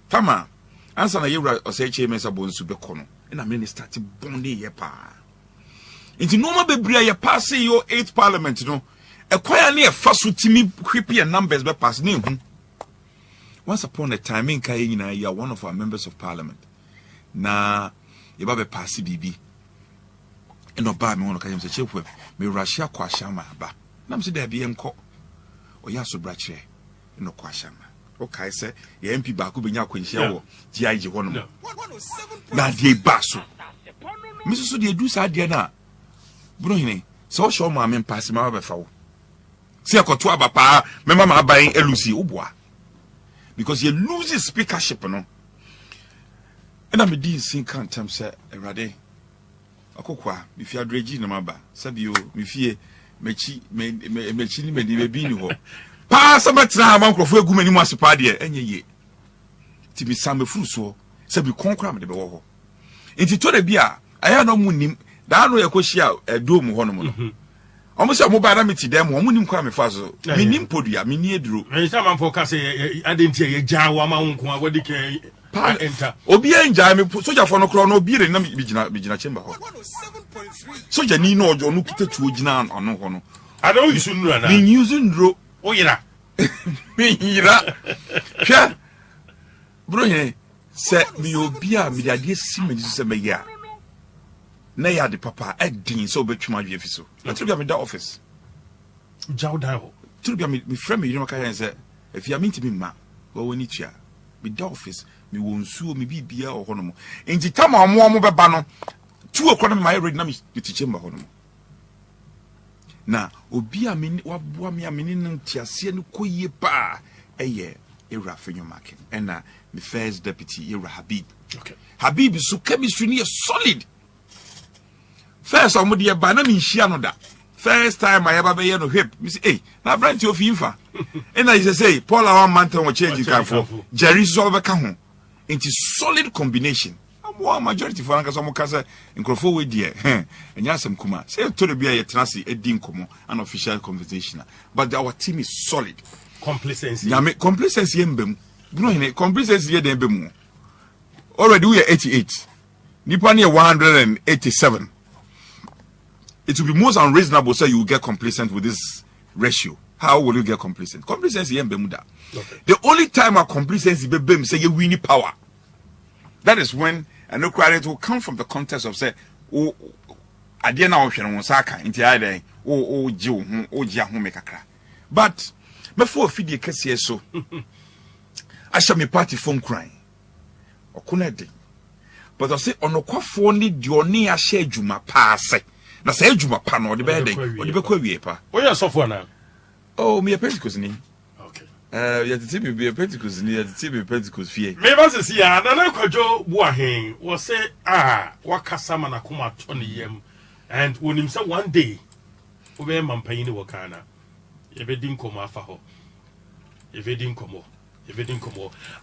tama ansa na yewra oseche mesa bonsu be kono na me ne start bonde ye pa inti normal bebria ye pass your 8th parliament no ekwaya ne e fa so timi hwepe numbers be pass ne hu once upon a time in kai nyina you are one of our members of parliament na ye ba be pass bibi eno ba me wono kayem se chefwe me russia kwa shama ba nam se da bi enko oya so brachre eno kwa shama o kai se ye mp ba ko benya kwanhia wo GIG hono na de ba so me so de du sa de na bro hine so show ma me pass ma ba fa wo se akoto aba pa me mama ban elusi oboa because you lose speakership no ena me di sin kan tam se erade akokwa mi fi adreji na maba sabio mi fie mechi ni me di bi ni ho pa sametra ma nkrofo egu mani mu asepa de enye ye ti bi sam furu so sabi konkra me de be wo ho enti to de bia aya no mu nim da no yakohia edom ho no mo no omo se mo ba na meti dem mo nim kwa me fa so mi nim podua mi ni eduro me sa man fo ka se adenti ye jawa ma wonko awadi ke pa enter obi enja me soja fo no kro no obi re na bi gina chamber ho soja ni no ojo no kita tuo gina ono ho no ada o yusu nura na mi yusu ndro o yira mi yira hwa bro he se mi obi a mi dade si me se me ya na ya de papa edin so betwuma dwe fiso atru me da office jawda ho tru me frame me maka yan se if ya minti mi ma wo woni tua me da office me wonsuo me bibia o hono mo enti tama mo beba no tu okro me my ready na me teach me hono mo na obi a me waboa me a me nin tiase no koye pa eye Ira Fenyo Market and the first deputy Ira Habib. Okay. Habib so chemistry ni solid. First omo de ba na me nhia no da. First time I ever be no hip. Me say, "Hey, na branch of Infa." And I say, "Paul our mountain will change it for Jerry so be ka ho." It is solid combination. Am majority for anka so mo ka say nkrofo we die. Enya asem kuma. Say to the bia ye tenase edi nkomo an official conversation. But our team is solid. Complacency. Yeah, complacency embem. No, complacency ye den bemu. Already we are 88. Nipa near 187. It will be most unreasonable say you will get complacent with this ratio. How will you get complacent? Complacency embem da. The only time our complacency bem say you win power. That is when and no credit will come from the context of say oh adie na wo hwere won saka nti ayi o ji wo ho o ji ahome kakra. But before feed the kese so I shall me party phone crying okunede but I say onokwafo ni de oni a share adwuma pa ase na say adwuma pa no de be dey o de be kwa wie pa o ya sofo na oh me Pentecost ni okay ya tete me be Pentecost ni ya tete me Pentecost fie me ba se ya na na kwadwo bu ahen wo say wakasa mana kuma to ne yam and wonim say one day wo be mampanyi ni wakana ye be din koma afa ho evading komo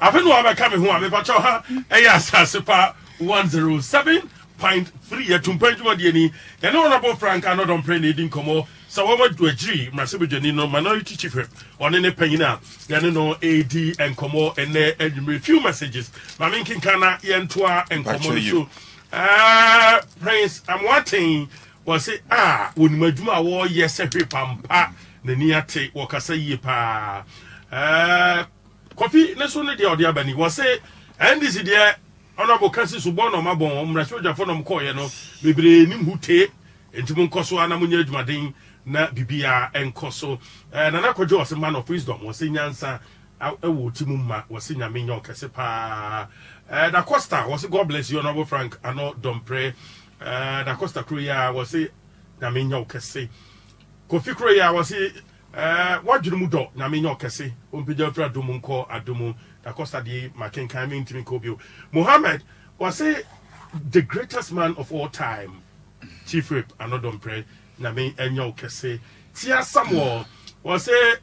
afenu abeka me ho amepa cho ha eya asase pa 107.3 etumpanjuma de ni ene honorable Frank Annoh-Dompreh leading komo so we do agiri mrasebejani no minority chief on ne panyina yane no AD and komo ene a few messages ma minkin kana yentoa and komo so Prince I'm wanting was it when maduma wo yes pampa na ni ate wo kasa yie pa Kofi ne so ne de odi abani wo say NDC de honorable Kansi Subon no mabon mrashoja fo no mkoye no bebre nim hute entimu nkoso anamunya adwumaden na bibia enkoso nana kwadwo was man of wisdom wo say nyansa ewo timu ma wo say nyame nya okese pa Da Costa was God bless you honorable Frank Annoh-Dompreh Da Costa Kroya was say nyame nya okese Kofi Kroya was say wadwunu mu do nyame nya okese ompija fra domu nko adomu Da Costa di makenkan mi ntimi kobio Mohammed was say the greatest man of all time Chief Whip Annoh-Dompreh nyame nya okese Tia Samuel was say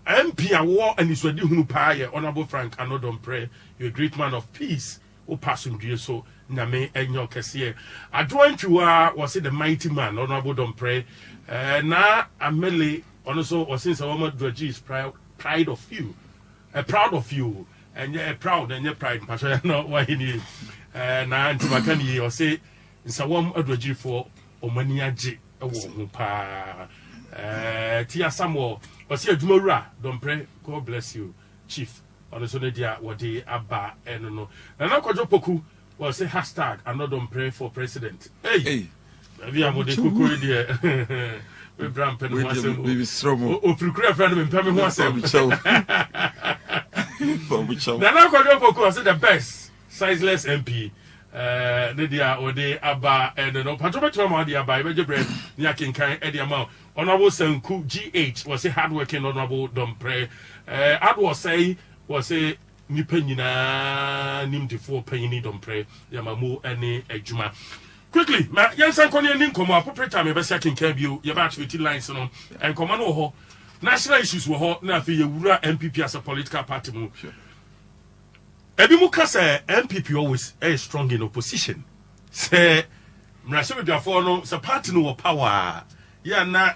MP awo aniswadi hunu pa ye honorable Frank Annoh-Dompreh you a great man of peace o passum die so nyame nya okese Adwontwa was say the mighty man honorable Dompreh na amele also was since our Dwaji is proud of you proud of you and you're proud and you're pride passion no why he need na antimakani or say nsawam Dwaji for omani age ewo ho pa Tia Samuel was here Jumura Dompreh God bless you chief also the dia wodi aba eno na kwajo poku was say hashtag Annoh-Dompreh for president hey we are mode kukuri dia we bram pen wasem we stromo o prokura friend me mpem ho asem na kwajo poku was the best sizeless MP ne dia wodi aba eno patrobetro ma dia aba beje bre ni akinkan e dia ma honorable Sanku GH was a hardworking honorable Dompreh was a nipa nyina nimdefo panyini Dompreh yamamu ene adwuma quickly ma yansan kono ni nkomo apopeta me be second can bio ye ba activity lines no enkomo no ho national issues wo ho na afi ye wura MPP as a political party mu ebi mu kasa MPP always strong in opposition say mrasebedafo no say party no power ya na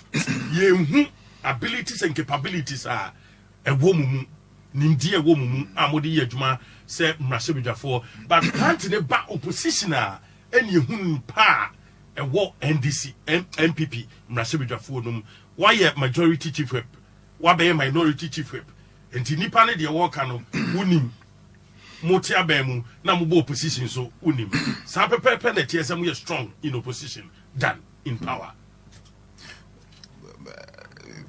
yehu abilities and capabilities are ewo mumu nimdi ewo mumu amodi yadwuma say mrasebedafo but party ne ba opposition a eni ehun pa ewo NDC MPP mrasebedafo no why majority chief whip why be minority chief whip enti nipa ne de work no unim moti abemu na mo opposition so unim sa pepepe na TSM we strong in opposition than in power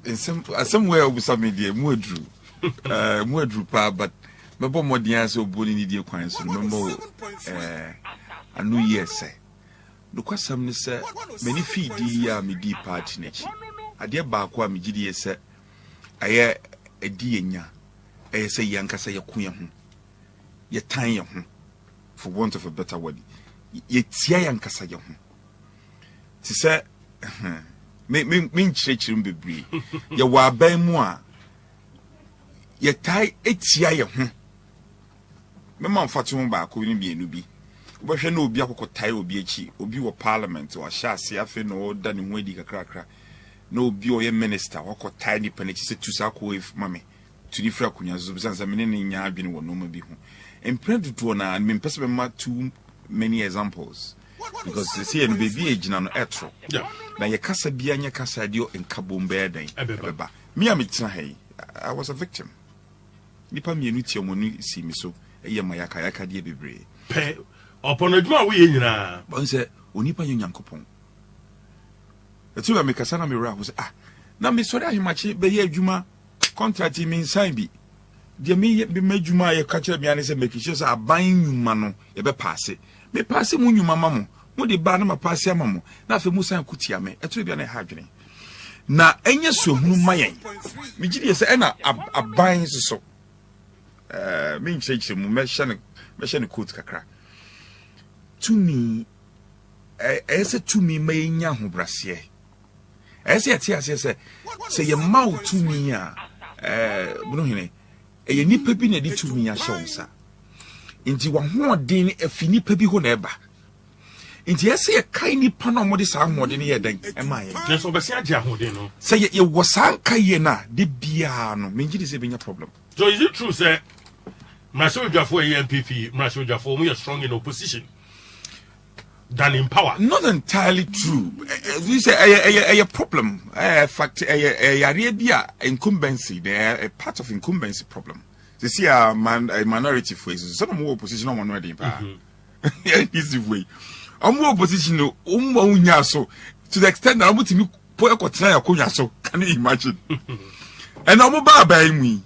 in somewhere we some media muadru pa but mebo modern so boni ni die kwan so memo anu yese do kwasam ne se many feed ya me di party nachi ade ba ko a me gidi yese aye edi enya se yankasa yakun ye ho ye tan ye ho for want of a better word ye tia yankasa ye ho ti se me nchirechirem bebre ye wa aban mu a ye tai etia ye ho me man fatu ho ba ko ni bienu bi wo hwe na obi akoko tai obi echi obi wo parliament wa sha ase afi no da ne ho adi kakrakra na obi o ye minister wo ko tai ni panichi se tusa ko if mame tuni fra kunya zubsansa me ne nya adwene wo no ma bi ho empreduto na me pese be ma too many examples because the see and baby age na no etro na ye kasa bia nya kasa dio enkabombe dan ebeba me am tena hai I was a victim nipa mienu tie omonu si mi so eye mayaka yaka die bebre pe upon aduma we nyina bon se onipa nyankopon etu ya me kasa na me ra ho se na me sori ahimachi be ye adwuma contract mi sign bi de me be madwuma ye ka kire bia ne se make sure say aban nyuma no ye be pass me pass mu nyuma mamo mo de ba na ma pass amamo na afi mu sign kutia me etu bia na ha dwene na enye so hunu mayen me gidi se na aban so me nchechire mu me hye ne coat kakra to me ese to me mayenya ho brase ese ati ase se ye maw to me a bunu hene e nipa bi na di tumi ya hye wonsa nti wa ho den afi nipa bi ho na eba nti yesi ye kai nipa na mo de sa ho den ye den e ma ye na so besi agye ho den no say ye wo san kai na de bia no menji de se benya problem. So is it true say Mrasojafo MPP Mrasojafo we are strong in opposition than in power? Not entirely true. This is a problem. Fact, a incumbency. They are a part of incumbency problem. They see a minority phase. Some more opposition on one wedding. Easy way. More opposition. So to the extent that I'm going to put a try so. Can you imagine? And I'm about buying me.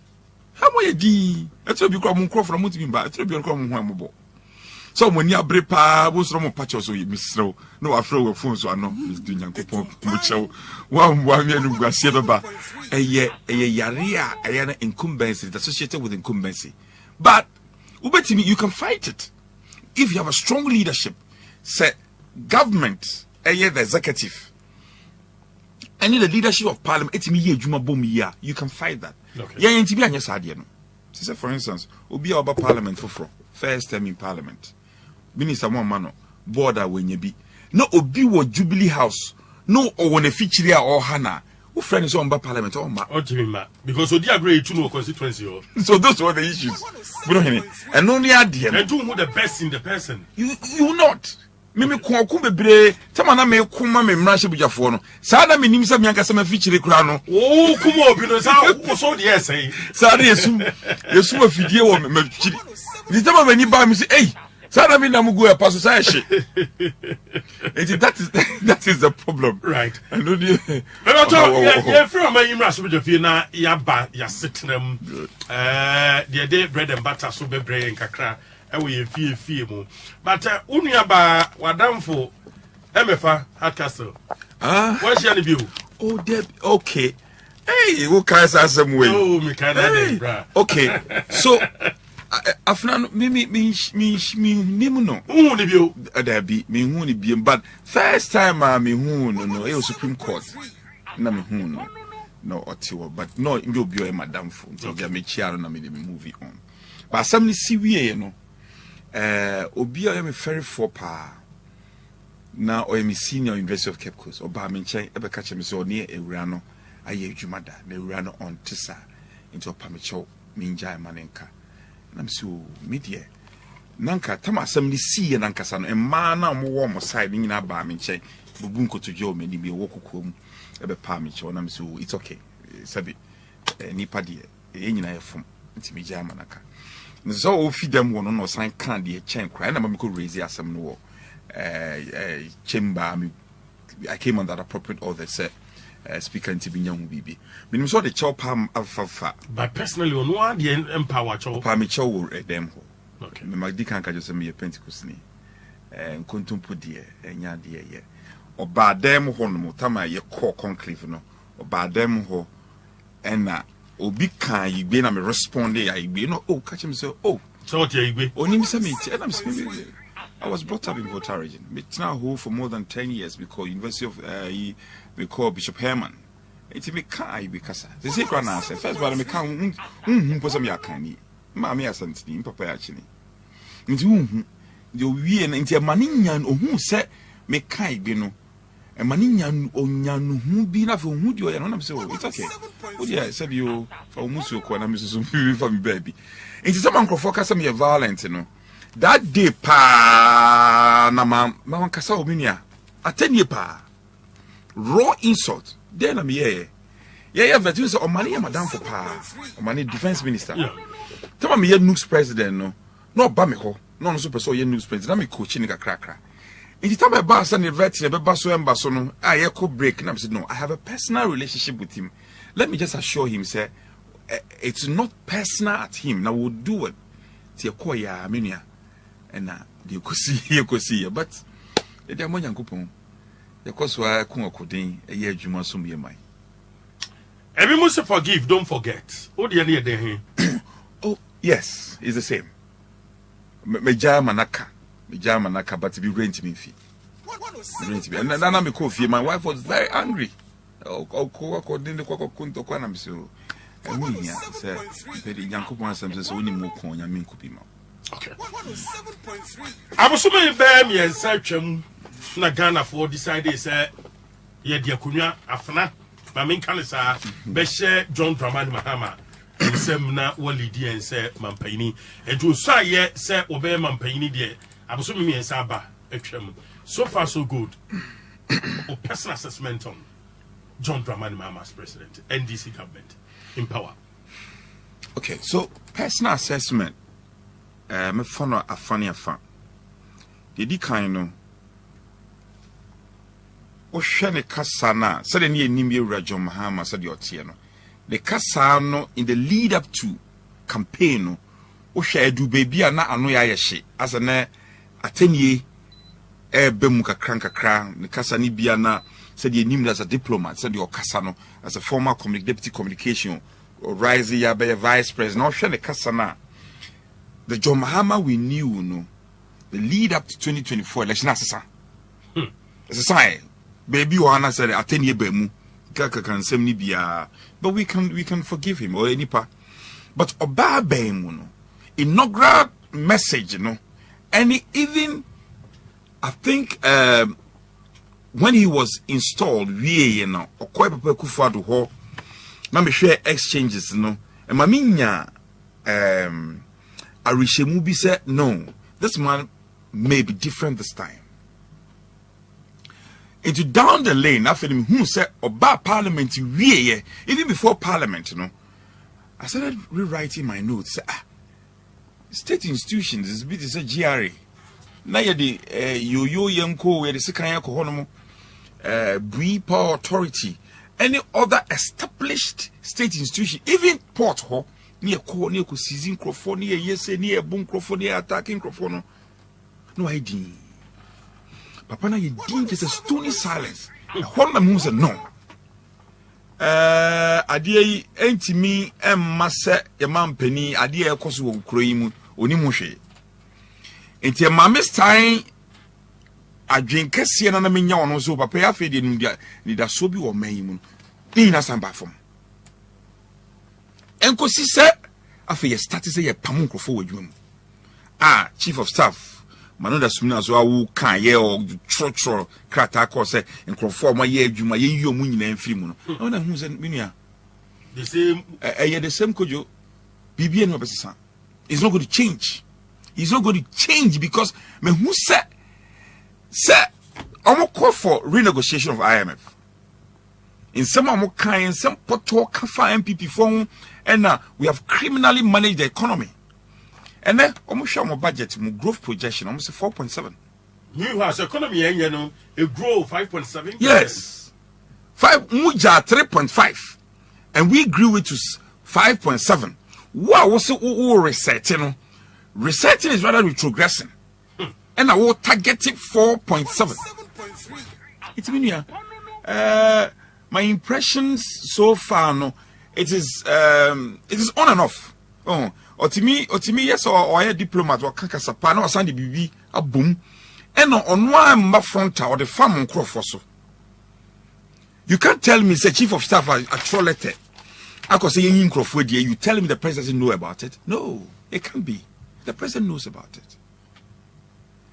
How will you do? That's what you call from Mutim, but it's be a so when you break pa was from patches or you miss no afro phones so I know Miss Dunya Mucho one year no Gasiaba a yaria a incumbency associated with incumbency. But Ubetimi, you can fight it if you have a strong leadership. Say government, the executive, and in the leadership of parliament, Bawumia, you can fight that. Okay. For instance, Obi Oba Parliament for first time in Parliament. Minister Mano, border when you be. No Obi wo Jubilee House. No or when a feature or Hana. Who friend is on by Parliament or ma? Because Odi agree to no constituency. So those were the issues. We don't hear it. And only idea. And do the best in the person. You not. Mimi kumbe bre. Tamana me kuma me mrashe bujafo no. Sada me nimsa mianka se me feature kura no. Oh, kuma obi no sa so de say. Sada yesu afidie wo me feature. Ni tama me ni ba mi say, "Hey, sada me na mu go e paso sa ehye." That is the problem. Right. And no dey. But you from my imras bujafo na ya ba ya sitnam dey bread and butter so bebre nkakra. We fie mu but unia ba wadamfo emefa Hardcastle what's your view? Oh Deb, okay. Hey, who can say some way? Oh, me can bra. Okay. So afna me no who ni bio there be me hu ni bi but first time me hu no e Supreme Court na me hu no otiwo but no nge obi o madamfo nti me chiaro na me dey movie on but some ni si wie no obi a me very for pa na o me senior University of Cape Coast oba me nchen e be ka che me so ne ewura no aye adwuma da na ewura no on tisa into opa me chew me njai manenka na me so media nanka tam asam ni sie nanka sa no emma na mo wo mo side nyina ba me nchen bubu nkoto jo me ni bi wo kokom e be pa me chew na me so it's okay sabi nipa de e nyina yefom nti me njai manaka so o feed them one no sign can the chain cry na me ko raise asem no chamber I came on that appropriate order said speaker nti binya hu bibi minim so the chop am afafa but personally on one the empower chop pa me chow dem ho okay me magdi kan ka jo se me Pentecost ni nkontumpo de enya de ye oba dem ho no tama ye call conclave no oba dem ho ena obi kan igbe na me respond ya igbe no oh catch him say oh so what ya igbe onim say me and I'm saying I was brought up in Volta region me now who for more than 10 years because University of we call Bishop Herman it me kan igbe kasa they say kwa na say first one me kan posa me akani ma me asantini papa ya chini nti de wie na nti maninyan ohun say me kan igbe no Maninya onyanu hu bi na for hu di o ya no na me say oh it's okay oh yeah said you for musu ko na me so for me baby nti some ankrofo ka say me violent no that day pa na ma kasa ominia atenie pa raw insult then am yeah veteran say o mani ya madam for pa o mani defense minister tell me ye news president no ba me ho no so person ye news president na me coach ni kakra. It's time about Sunday veteran, but no. I echo break. And I said, no, I have a personal relationship with him. Let me just assure him, say, it's not personal at him. Now we'll do it. Tia koya minia, and you could see, but the demon young coupon. The course why I come according a year you must be mine. Every must forgive, don't forget. Oh, the idea there. Oh, yes, it's the same. Meja manaka. But be rent me fee. And then I'm a coffee. My wife was very angry. we here say the Yankopon asem say woni mu kon nya min kubi ma. Okay. Abosome be me ensa twam na Ghana for decide say ye de akonwa afna ma men kan sa be share John Dramani Mahama nsem na walidi en say mampani etu so aye say obe mampani de abosome me ensa ba atwam. So far so good. Or personal assessment on John Dramani Mahama as president, NDC government in power. Okay, so personal assessment. Me follow a funny affair. The kind of Oshane Kasana, suddenly Nimbi John Mahama said your tiano. The Kasano in the lead up to campaign, Osha do baby and not anoyashi as an attenye bemuka cranka crown, the Kasani Biana said you named as a diplomat, said your Kasano as a former deputy communication or rising Yabe vice president, Oshane Kasana. The John Mahama we knew, no, the lead up to 2024 election assessor. It's a sign. Baby Johanna said, "I 10 year bemu, kaka can send me but we can forgive him or any part. But Oba bemu no, inaugural message, you know, and even I think when he was installed, you know, or quite a kufa to ho, na me share exchanges, you know, and maminya Arishemubi said, no, this man may be different this time. Into down the lane, after him, who said, about parliament, even before parliament, you know, I started rewriting my notes. State institutions is bit is a GRA. Now, the yo yanko, where the Sekanya Kohonomo, Bree Power Authority, any other established state institution, even Port Ho. Near seizing Crawford, near yes, near boom Crawford, near attacking Crawford. No idea. Papa, now you deemed as a stony silence. Hold the moon said no. Adia ain't me and Massa, a man penny, Adia Kosu Kroim, Unimushe. Into a mamma's time, I drink Cassian and a mignon, so Papa fed in need a sobi or maimun. In a sambafum. Enko si se afi ye start say ye pamu nkrofo wadwum chief of staff manoda sumina so awu kan ye o trotro krata ko se nkrofo ma ye adwuma ye yi omu nyina mfiri mu no na hu se menua the same the same kojo bibie no besesa. It's not going to change. It's not going to change because me who say I'm call for renegotiation of IMF. In some of kind, some poto kafa MPP phone, and we have criminally managed the economy. And then almost show my budget, my growth projection, almost 4.7. New house economy, you know, it grow 5.7. Yes, 5 muja 3.5, and we grew it to 5.7. Wow, what's the resetting? Resetting is rather retrogressing, and I will target it 4.7. It's been my impressions so far, no, it is on and off. Oh, or to me, yes, or a diplomat or kakasapano or Sandy BB a boom, and on one front or the farm on Crawford. You can't tell me, say chief of staff a trollete. I could say in Crawford, you tell me the president doesn't know about it. No, it can't be. The president knows about it.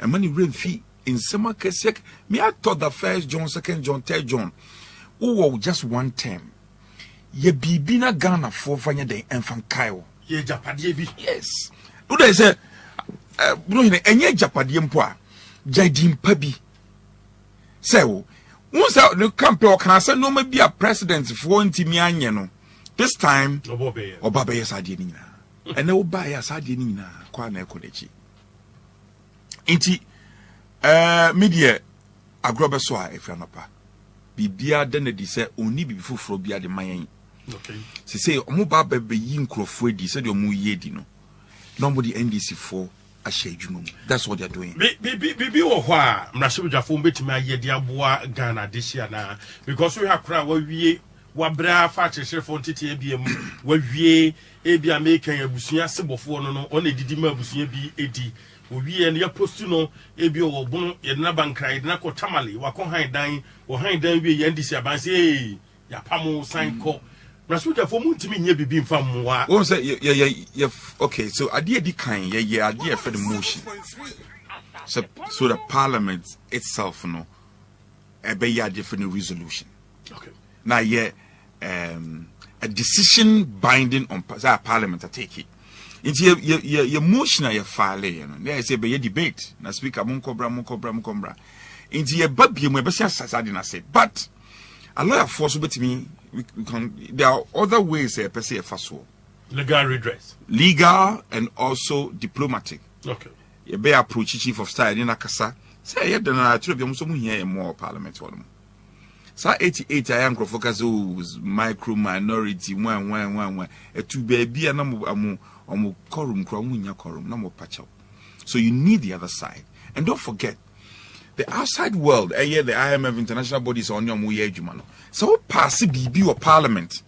And money real fee in some case, me I thought the first John, second John, third John. Oh, just one term. Ye bibina Ghana for fanya de enfant Kyle. Ye Japadie bi. Yes. Who they say, enye Japadie mpoa, Jadim Pabi. So, once out the campaign can say no may be a president for Intimian, no. This time, Obabe yes Adinina. And no buy us Adinina, Kwana Kodechi. Inti, media, agrobeswa if you're not pa. Bibia denedi say oni bi fufuro bia de man. Okay. Say omo ba be yin krofo edi say de omo yedi no. Nobody NDC for a schedule. That's what they're doing. Bibi wo ho a mrashibujafo mbetimi ayedi aboa Ghana this year na because we have kra wawie wabra fa chechefo ntete ebiem wawie ebia American abusua sebofo no no on edidi ma abusua bi edi owie ne ya postu no ebia wo bon ye na bankra ye na ko tamale wa ko han dan wo han dan wie ye ndisi abanse ya pamo sign ko Rasuja for Muntimi nye bibi mfamwa. Won't say yeah okay, so idea di kind idea for the motion. So the parliament itself no be a different resolution. Okay. Now a decision binding on parliament to take it. Into your motion your file, you know. There say be a debate. Na speaker munkobra. Into your baby we be say but a lawyer force with me we can there are other ways per se faso. Legal redress. Legal and also diplomatic. Okay. You be approach chief of staff in Akasa. Say you don't know to be so here more parliament for them. So 88 I am focus was micro minority one a two baby and I'm quorum quorum no more patch up. So you need the other side. And don't forget the outside world, the IMF international bodies on your muyejumano. So pass BB or parliament.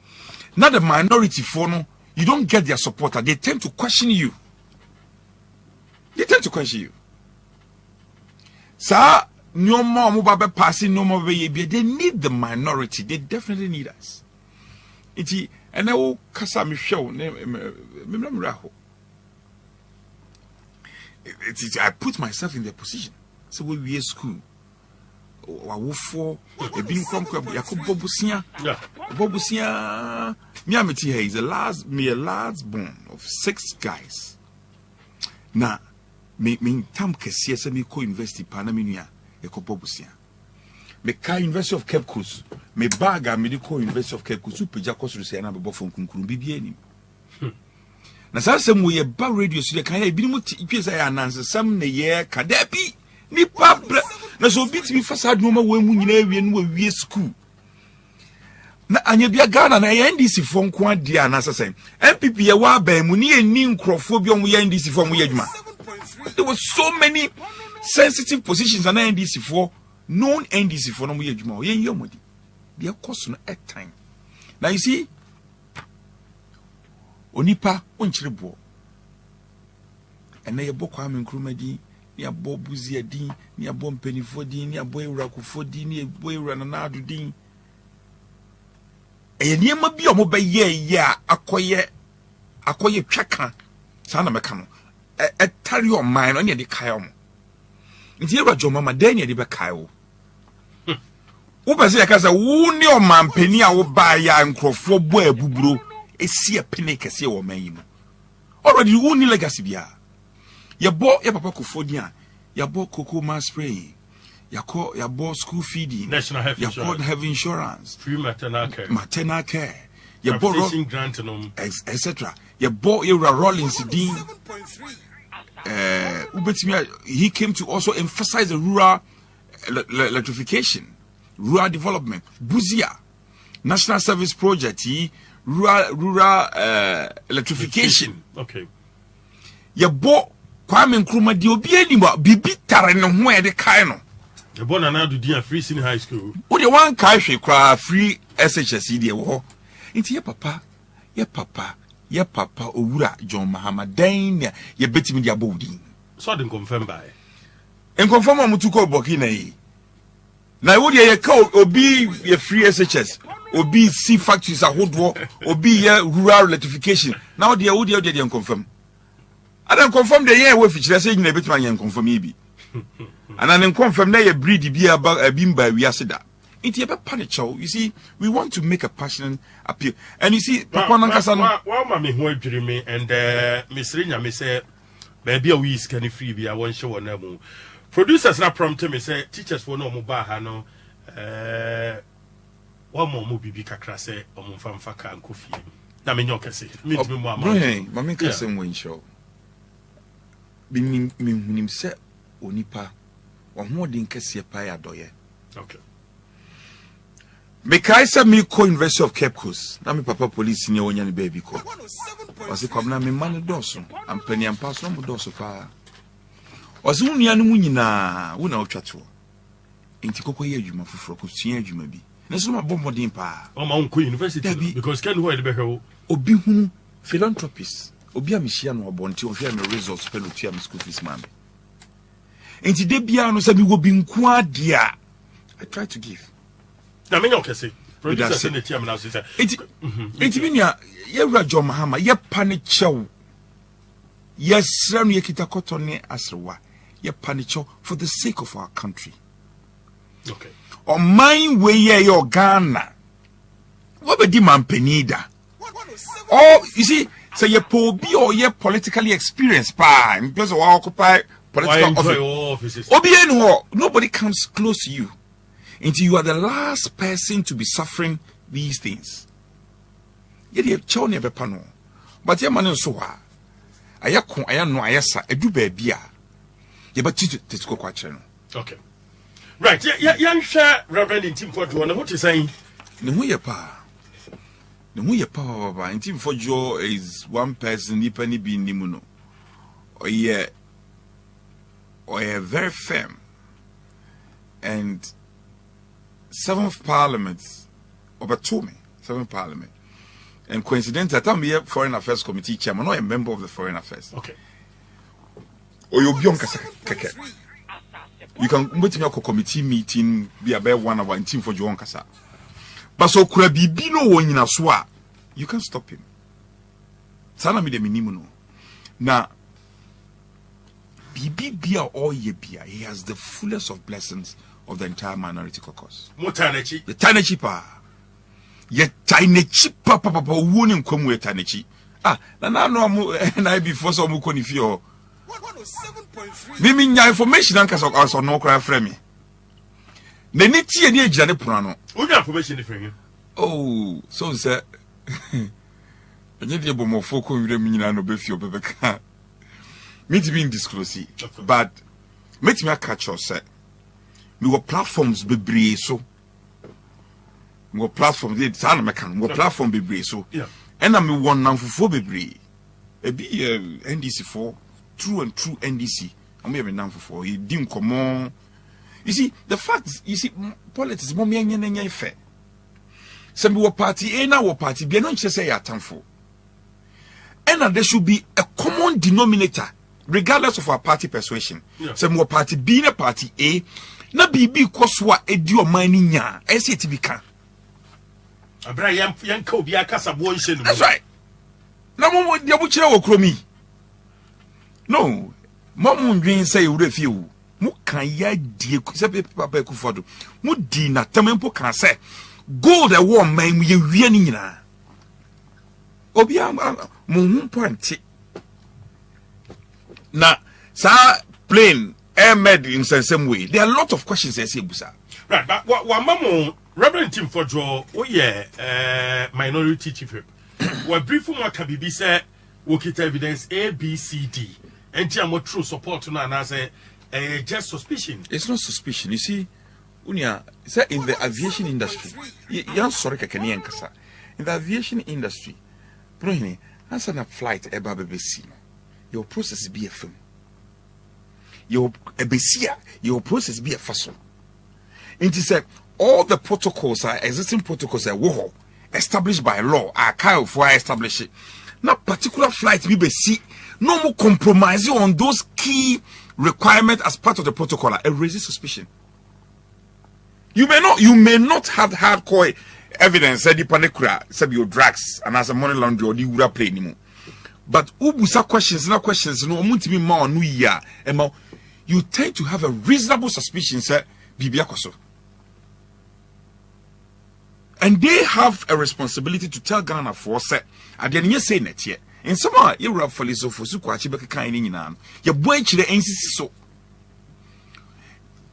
Not the minority for no, you don't get their supporter. They tend to question you. Sir, no more mobile passing, no more baby. They need the minority. They definitely need us. And I will Casa Michel. I put myself in their position. So we school. For a being from Bobusia. Bobusia. Miamiti is a last born of 6 guys. Now, me tam kesiye se me co-investi Panaminia e ko Bobusia. Me ka University of Cape Coast. Me baga me ko University of Cape Coast su peja ko so se na be bofo nkunkuru bibie ni. Na sa sem wo ye ba radio so de kan ya bi ni mo twesa ya ananse sam ne ye kada bi ni pabre na so bitimi fasad no ma wo mu nyina awie no wie school. Na anya bia Ghana na ya NDC fo nko ade anasa sen MPP ye wa ba mu ni eni nkrofo bi omo ya NDC fo mo ye adwuma. There were so many sensitive positions and NDC for known NDC for no mo ye adwuma ye yomodi bia cost no at time. Now you see onipa onchirebo ena ye bokwa amenkrumadi ni abo buzi adin ni abo mpanifo din ni abo ewrakufo din ni abo ewra na adu din niema bi omo be ye akoye twaka sana meka no etari o man no ne de kai omo nti ewra jo mama den ne de be kai wo wo pese ya kasa wo ni o man pani a wo ba ya nkrofo bo abuburo esi epene kese wo man yi mu already wo ni legacy bia ye papa kofodian ya bo cocoa mass spray ya bo school feeding national health insurance have insurance free maternal care ya bo grant etc ya bo era rollins din he came to also emphasize the rural electrification, rural development, Buzia national service project, rural electrification. Okay. Ya bo Kwame Nkrumah di obi animo bibi tare ne ho e de kai no. Ya bo na do dia free senior high school. O de wan kai hwe kra free SHS de wo. Nti ye papa owura John Mahama dan ye betimi dia bodi. So den confirm by. En confirm amutuko Burkina yi. Na wo de ye ka obi ye free SHS, obi sea factories ahodwo, obi ye rural electrification. Na wo de confirm. I don't confirm the year with which they say in a bit my confirm me. And I confirm that you breed be about a bimba we are said that. It's a panic. You see, we want to make a passionate appeal. And you see, Papa Nankasano, mammy who dream me and Miss Rina may say, baby, a wee scanny freebie. I want show on them. Producers not prompted me say, teachers for no mobile, no, one more movie be cacrase or Mufamfaka and Kofi. Naminyo can say, me to be more. Mammy Cassin win show. Minim se onipa ohmo din kese pa ya doye. Okay. Me kai se me ko University of Cape Coast na me papa police ni onya ne baby ko. Wase kwabna me man doso ampani ampa so mo doso pa. Wase unua no nyina wo na otwato. Enti kokko ye adwuma foforo ko tua adwuma bi. Na so ma bombo din pa. O ma unko university because can who e be hwe obi hunu philanthropist. Obi amishia no obonti ohwe me results pelo tua me school fees man. Enti de bia no se bi wo bi nko ade a I try to give. Na me nyokese. Producer send the team now say. It mean ya John Mahama ye panichow. Yes, ram ye kita kotone asrewa. Ye panichow for the sake of our country. Okay. On my way your Ghana. What be the man penida? Oh, you see, so ye be or ye politically experienced pa in place of occupy political offices. Nobody comes close to you until you are the last person to be suffering these things. Yet you chow never pano. But your man so I no ayasa edu baby. Ye but to go quite. Okay. Right, young share Reverend in Team for Joanna. What is saying? The way pa. The way power in Team for Joe is one person, Nipani be Nimuno. Or a very firm and 7th Parliament over 7th Parliament. And coincidentally, I'm here Foreign Affairs Committee chairman, not a member of the Foreign Affairs. Okay. Or you'll be on Keke. You can go to a committee meeting, be about 1 hour in Team for Joan Kasa. But so could be no one in a swa. You can't stop him. Sana mi de minimuno. Now, Bia or Yebia, he has the fullest of blessings of the entire minority caucus. Mutanechi. The Tanechi pa. Ye Tanechi papa wooning come with Tanechi. Ah, na no and I before some conifio. 107.3. Mimi nya information anka so no cry frame me. Ne ni tie ni agirane prano. Who nya information different? Oh, so say enye de bomofo ko wire mi nyina no be fio bebeka. Me to be indisclosed, but make me catch us. We were platforms be so. We were platforms. It's an American. We were platform be so. Yeah. And I'm one now for be. A be NDC for true NDC. I'm here now for. He didn't come on. You see the fact. You see politics. Mommy and fair. Some were party A now party B. Don't just say you're for. And there should be a common denominator. Regardless of our party persuasion, some more party being a party A, na BB koswa edio mining ya, SATB. That's right. Now, Mom, the Abucha will crow me. No, Mom dream say you refuse. Mukaya dear Papa Kufodo. Mudina, Tamempo can say, gold a warm man, we are Obia Moon point. Now, sir, plain air made in the same way. There are a lot of questions I say, Busa. Right, but what Mamma, Reverend Tim for Joe, minority chief. What brief from what Kabibi said, work it evidence A, B, C, D. And more true support to Nana say, just suspicion. It's not suspicion. You see, Unia, sir, in the aviation industry, you're sorry, in the aviation industry, Bruhini, answer a flight about BBC. Your process be a film. Your besia, your process be a faso. It is all the protocols are existing protocols are established by law. Are kind of why establish it. Not particular flight BBC. No more compromising on those key requirements as part of the protocol. It raises suspicion. You may not have hardcore evidence. Said the panicura, said your drugs, and as a money laundry or the ura play anymore. But ubusa questions, no muntimi ma no ya. Emma, you tend to have a reasonable suspicion, sir, Bibiakoso. And they have a responsibility to tell Ghana for say, I didn't yet say net yet. In some way, you rub for Liso for Suquachi kind in an. Your boy chile ain't so.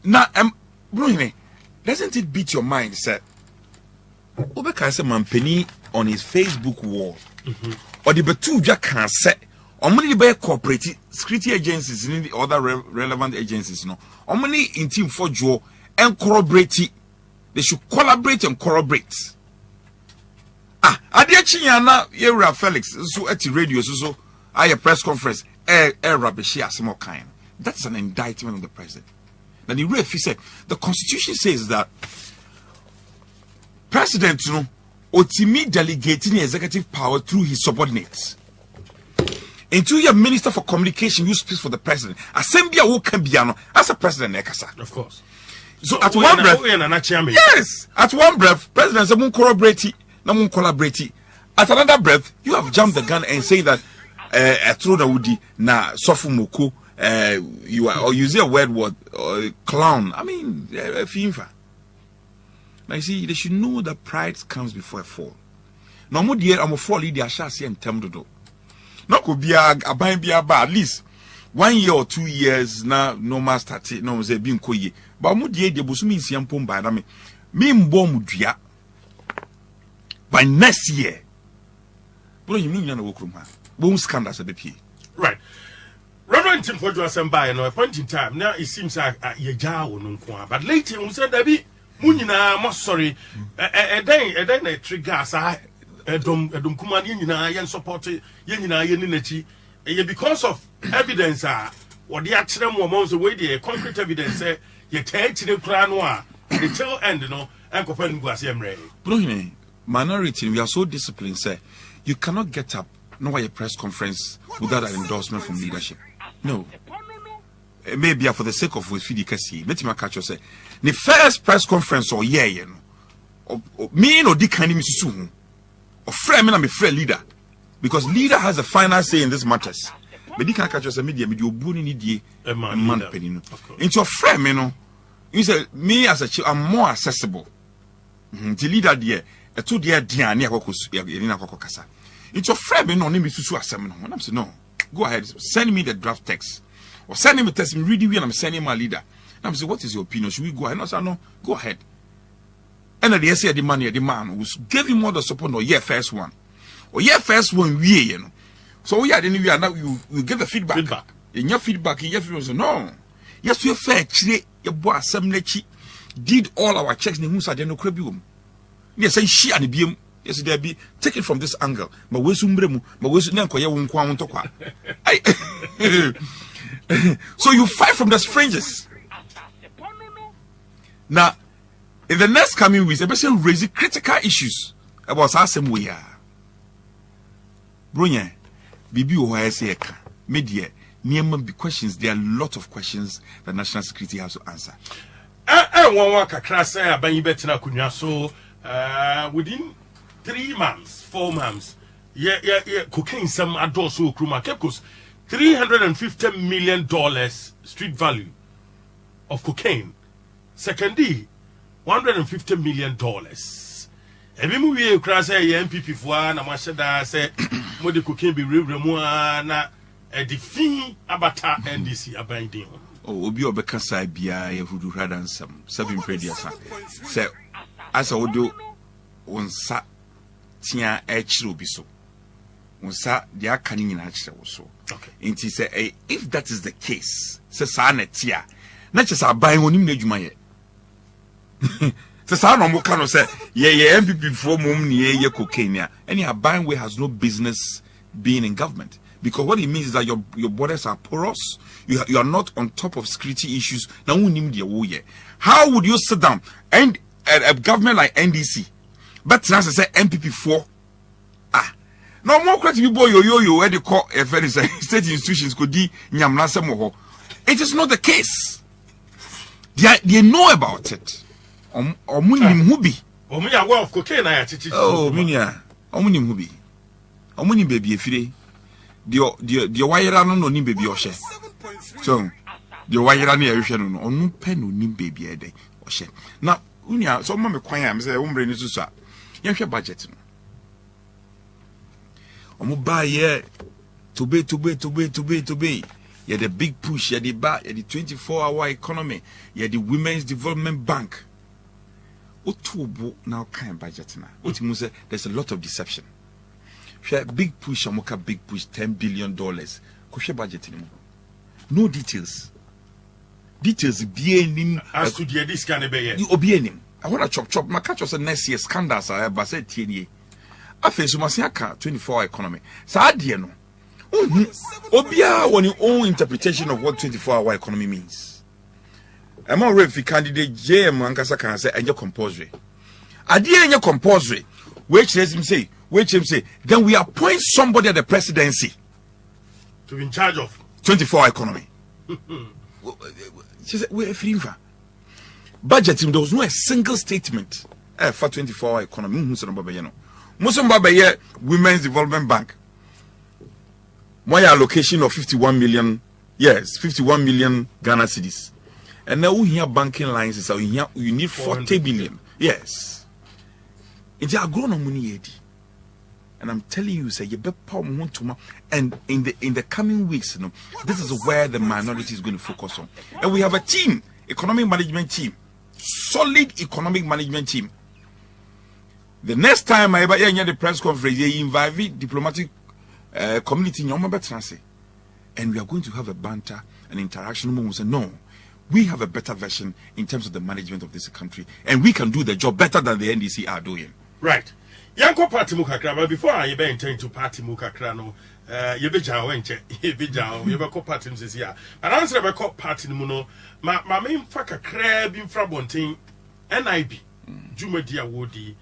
Now, Bruhine, doesn't it beat your mind, sir? Obeka man penny on his Facebook wall. Or the Betuja can say, or many by cooperative security agencies in the other relevant agencies, no, or many in Team for Joe and corroborate. They should collaborate and corroborate. Adiachiana, Yera Felix, so at the radio, so I a press conference, Rabishia, some more kind. That's an indictment of the president. Then he said, the Constitution says that President, you know, Otimi delegating executive power through his subordinates. Into your Minister for Communication, you speak for the president. Assembly will can be as a president, Nekasa. Of course. So at one breath, yes, at one breath, President said, "Mun corroborate, na mun collaborate." At another breath, you have jumped the gun and say that through the woody na sofumuku, you are, or use a word clown. I mean, FIFA. Now you see, they should know that pride comes before a fall. No more dear, I'm a fall leader. I shall see and tell them to do. No could be a bind be at least 1 year or 2 years now. No master, no say being koye. But more dear, the Busumi is young pump by me bomb dia by next year. But you mean you work room, boom scandals a bit. Right. Reverend Tim for us and by a point in time. Now it seems like ye jaw no kwa. But later we said that be munina most sorry. A day trigger sa edom kumani nyina yen support yen nyina yen nachi. Because of evidence what the actual moments away the concrete evidence ye take the kra no a the tail end no enko fa ngu asem re. Minority, we are so disciplined, say you cannot get up no a press conference without an endorsement from leadership. No. Maybe for the sake of Fidi Kasi, let me catch you say the first press conference or year, you know, me no dick kind of soon or friend me friend leader because leader has a final say in these matters. But you can catch us a media, you bunny need a man penny. Into your friend, you know, you say me as a child, I'm more accessible. The leader there, a 2 year dear near Kasa. It's your friend, no name is to assembly. I'm saying, no, go ahead, send me the draft text or send him a test. Read it, I'm sending my leader. I'm saying, what is your opinion? Should we go ahead? No, sir, no, go ahead. And at the essay, the man who gave him all the support, or first one, you know. So we are then we are now you get the feedback. In your feedback, no. Yes, we are fair, your boy assembly did all our checks in who's at the no crebium. Yes, and she and the beam. Yes, there be take it from this angle. But we sumbremu, but we soon So you fight from the fringes. Now, in the next coming weeks, a person raising critical issues about our same way. Brunya, Bibi Ohaese media, near be questions. There are a lot of questions that national security has to answer. Within 3 months, 4 months, cocaine some adults who kruma kepkos $350 million street value of cocaine. Secondly, $150 million. Every movie you cross a MPP for na mashada say mo de cocaine be remu na the fee abata NDC abinding. Oh, obi obekasa bia ye hudu radan sam 7 previous say as odo onsa tia e chiro bi so onsa de aka ni nyina chire wo so okay inti say if that is the case say sa na tia na che sa ban onim na adwuma ye say sa no mo ka no say ye MPP for mum ni ye cocaine any ban way has no business being in government because what it means is that your borders are porous. You are not on top of security issues. Now how would you sit down and a government like NDC but now say MPP4 no more credit people yo where they call a very state institutions could di nyamna semoho. It is not the case. They know about it. Omunim hubi. Omunya wa of cocaine na ya chichi. Oh minya. Omunim hubi. Omunim baby efire. The wire no ni baby oshe. So the wire na ya hwe no onu pe no ni baby ede oshe. Now unya so mama kwan am say umbre ni susu a. Ye hwe budget no. Omo buy ye to be. Ye the big push, ye the back, ye the 24-hour economy, ye the Women's Development Bank. Otobo now kind budget na. Otimu say there's a lot of deception. Share big push, amoka big push, $10 billion. Koshe budget anymore. No details. Details be nim as to the this can be here. You obi enim. I want to chop. My catch was a next year scandals. I have said TNA. I face Masiaka 24-hour economy. So I dear no. Obia on your own interpretation of what 24-hour economy means. I'm already if candidate JM Ankasa can say and your compulsory. I dear your compulsory. Which let him say. Then we appoint somebody at the presidency to be in charge of 24-hour economy. She said, we're free. budgeting, there was no a single statement for 24-hour economy. Muslim Babaye Women's Development Bank. My allocation of 51 million, yes, 51 million Ghana cedis. And now we hear banking lines, so you need 40 billion. Yes. It's a grown money. And I'm telling you, say, you better and in the coming weeks, you know, this is where the minority is going to focus on. And we have a team, economic management team, solid economic management team. The next time I ever hear the press conference, they invite diplomatic community in and we are going to have a banter, an interaction. We say, no, we have a better version in terms of the management of this country, and we can do the job better than the NDC are doing. Right. Yanko party mukakra, but before I even intend to party mukakra, no, you be jawenche, you be jaw, you be co party this year. And answer about co party muno, my main faka crab in Frabonting, NIB, Juma dia Woody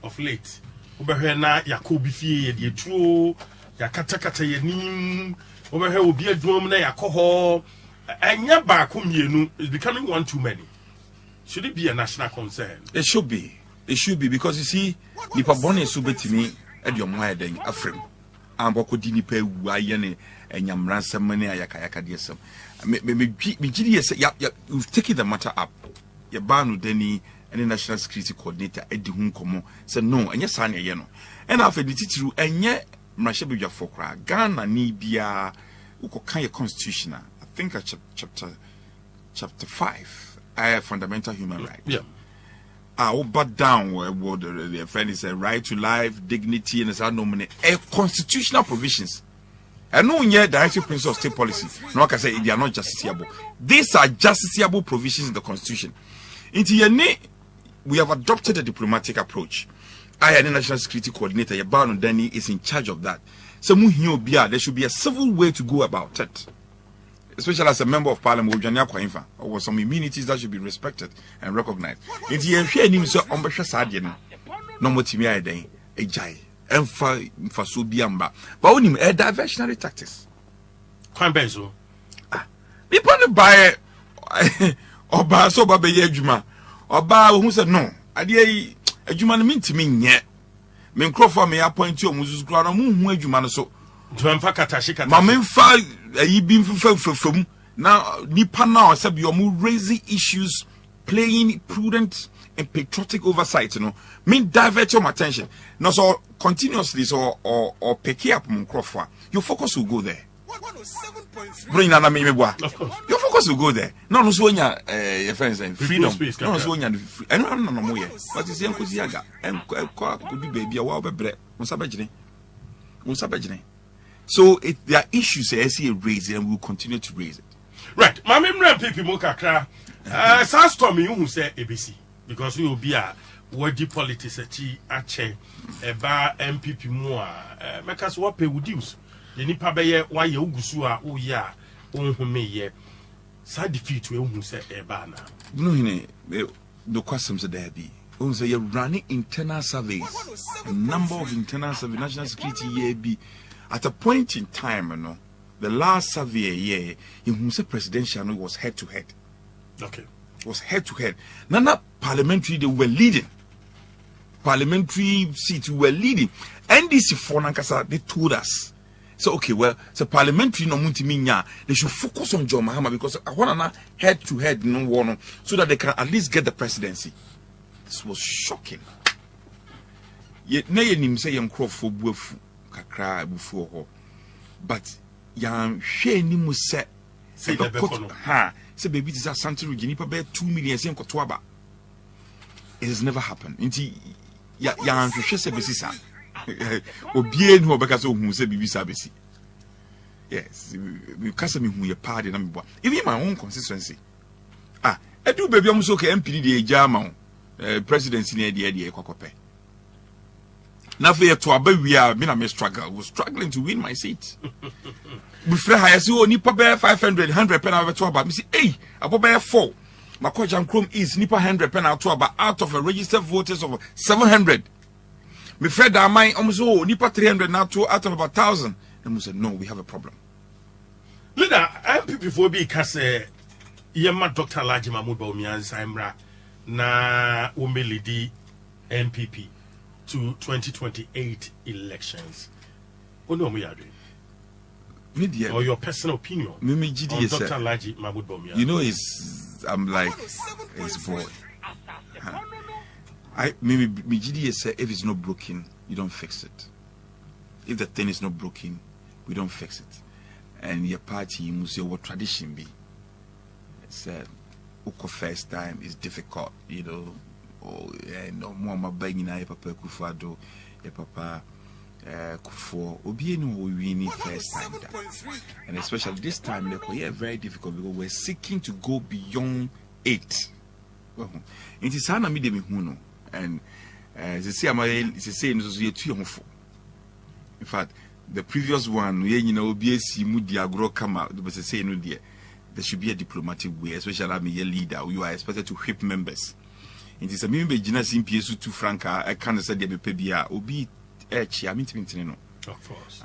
of late. Ubehena Yakobi fee, ye true, Yakatakata yenim, over here will be a drum na yakoho, and yabakum yenu is becoming one too many. Should it be a national concern? It should be. It should be, because you see, nipa bone subetimi at your mweden afrem. Amboko dinipe wayene and yamransa money ayakayaka diesem. You've taken the matter up. Yabanu Denny and the National Security Coordinator Eddie Hunkomo said no, and yes, Sanya Yeno. And after the teacher, and yet Mrashabuja Fokra, Ghana Nibia Ukokaya Constitutional, I think chapter 5, fundamental human rights. Yeah. But down where the friend is a right to life, dignity, and constitutional provisions. I know in your directive principle of state policy, no one can say they are not justiciable. These are justiciable provisions in the constitution. We have adopted a diplomatic approach. I am the National Security Coordinator, Yabano Denny, is in charge of that. So there should be a civil way to go about it. Especially as a member of parliament, or some immunities that should be respected and recognized. If you hear him so umbasha no motimia day, a jai, and for Subiamba, but only a diversionary tactics. Quite bezo. People buy or bar so baby Juma, or bar who said no. I dear a Juman mean to me yet. Men Crawford may appoint you, Mrs. Grana Moon, where Jumana so. Mamma fa ye been from now Nipa now said you are raising issues, playing prudent and patriotic oversight, you know. Mean divert your attention. Now so continuously so or pick up Crawford. Your focus will go there. Bring an your focus will go there. No, no, so your friends and freedom. No, so and no more. But it's young Kuziaga and could be baby a while bread. So there are issues I see raised and we will continue to raise it. Right. My memory people mokakra. Sounds to me who say ABC because we will be a wordy politics a che eba MPP more. Make us what pay would use. The nipa beye why you gusua oh ya who me ye. Side defeat we who say eba na. No hine the questions there be. We say you're running internal surveys. A number of internal surveys, national security ye be. At a point in time, you know, the last survey year, in say presidential was head to head. Okay. It was head to head. None parliamentary they were leading. Parliamentary seats were leading. NDC for Nankasa, they told us. So okay, well, so parliamentary no muntiminya, they should focus on John Mahama because I want to head to head no one so that they can at least get the presidency. This was shocking. Yet nay nim say young Crawford bufu kakra before her. But young she ni mu se ha say baby this is something we pay 2 million sem kotwaba. It has never happened. Inti young she say besisa. Obie no obeka so hu say bibi sa besi. Yes, we kasa me hu ye party na me boa. Even my own consistency. Edu baby am so ke MPD dey jama presidency na dey kwakope. Na fe to abawia me na me was struggling to win my seat. Before I say oh nipa be 500 100 pen out to about me say hey abobe 4. Makoja Chrome is nipa 100 pen out to about out of a registered voters of 700. Me fed that mine almost oh nipa 300 now to out of about 1,000. And we said no, we have a problem. Leader, MPP for be kase yema Dr. Laji Mahmoud Bawumia Zaimra na umelidi MPP to 2028 elections. Ono mo yadwe. Or your personal opinion on Dr. Alhaji Mahmoud Bawumia. You know, I'm like his boy. Maybe GDA say if it's not broken, you don't fix it. If the thing is not broken, we don't fix it. And your party, you must say what tradition be. It's first time is difficult, you know. Oh, no more my banging your papa Kufado, your papa Kufo. Obieno we need first time that. And especially this time, like we are very difficult because we're seeking to go beyond 8. It is Hana Midemi Huno. And they say in fact, the previous one, you know, BSC Mudia Gro come out, but they say no dear. There should be a diplomatic way, especially I'm a leader. You are expected to whip members. It is a member Genas in PSU to Franca. I can't say the Pebia or be H. I mean, of course.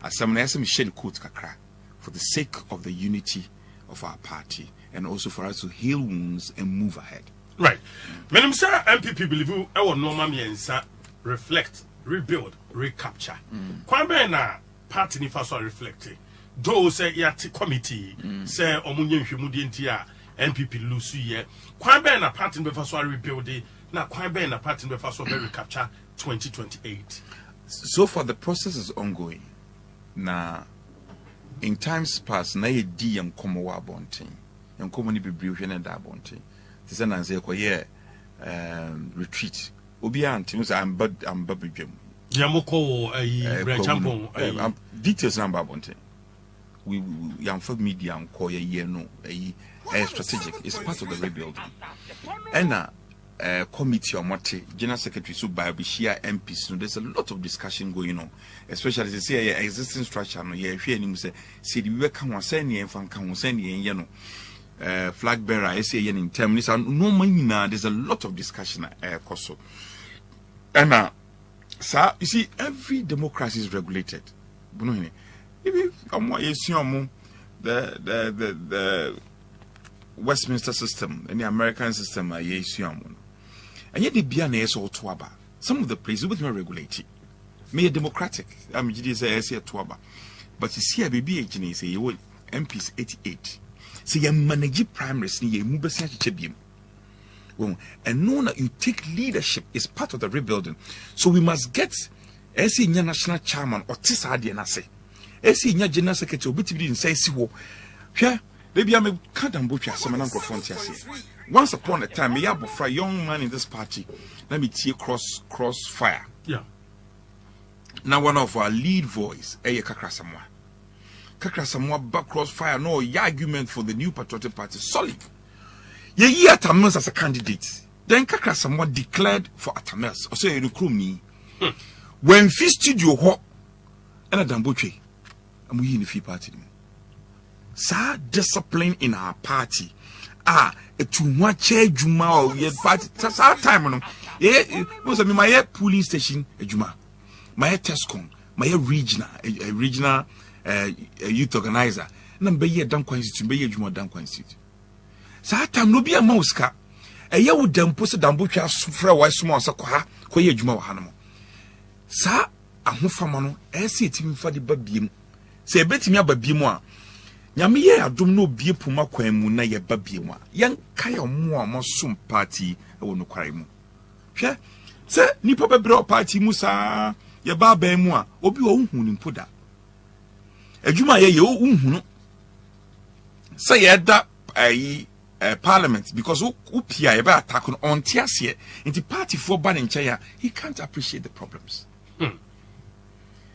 As someone else, Michelle Court Kakra for the sake of the unity of our party and also for us to heal wounds and move ahead. Right. Madam Sir, MPP believe our normal miensa reflect, rebuild, recapture. Kwambe na party ni faso reflecting. Do say yati committee say omunye nhwemudi ntia MPP lusu ye. Kwambe na party ni faso rebuild na kwambe na party ni faso recapture 2028. So far the process is ongoing. Na in times past na ye di yam komo wa bonten. Yam komo ni bebre hwe na da bonten. Say retreat. Obia anti I'm babidwem. Yamoko details number bonte. We yam for media and call ye no strategic. It's part of the rebuilding. And committee on what general secretary so by share MPs. So there's a lot of discussion going on, especially as they say existing structure. No, yeah, say we can send ye and can send ye, you know. Flag bearer, I say in terms and no money now. There's a lot of discussion also. And sir, you see, every democracy is regulated. The Westminster system and the American system are and yet the BNA is all twaba. Some of the places with me regulated. May democratic. I mean, it is a twaba. But you see, a baby agent say you MPs 88. So you manage primaries, you move and know that you take leadership is part of the rebuilding. So we must get a national chairman or Tisadi and I say, a general secretary, obiti in say, yeah, maybe I'm a Kadambucha, some microphone. Once upon a time, we have a young man in this party. Let me see crossfire. Yeah. Now one of our lead voice, Kakrasamwa. Kakrasamwa back crossfire, no argument for the new patriotic party. Solid. Ye Atamels as a candidate. Then Kakrasamwa declared for Atamels. Or say you recruit me. When Fee Studio Hop and a Dambuche, and we in the Fee Party. Sir, discipline in our party. To watch Juma or yet party. That's our time. Yeah, was my polling station, a Juma. My Tescom, my regional youth organizer. Number ye Damco Institute, be Juma Damco Institute. So that time no be a mouse car. A year would them post a Dambucha for a small Sakoha, Koya Juma Hanamo. Sir, a Hufamano, I see it in for the babium. Say, bet me about Bimoa. Yami, I don't know be Puma Quemuna, ye babiuma. Young Kaya more soon party, I will no crime. Sure, sir, Nipa Bro party Musa, ye barbe moi, obi o hun poda. Ejuma ye yo hun. Say ye da parliament because upia ye ba attack on tiasie into party for ban in Chaya, he can't appreciate the problems.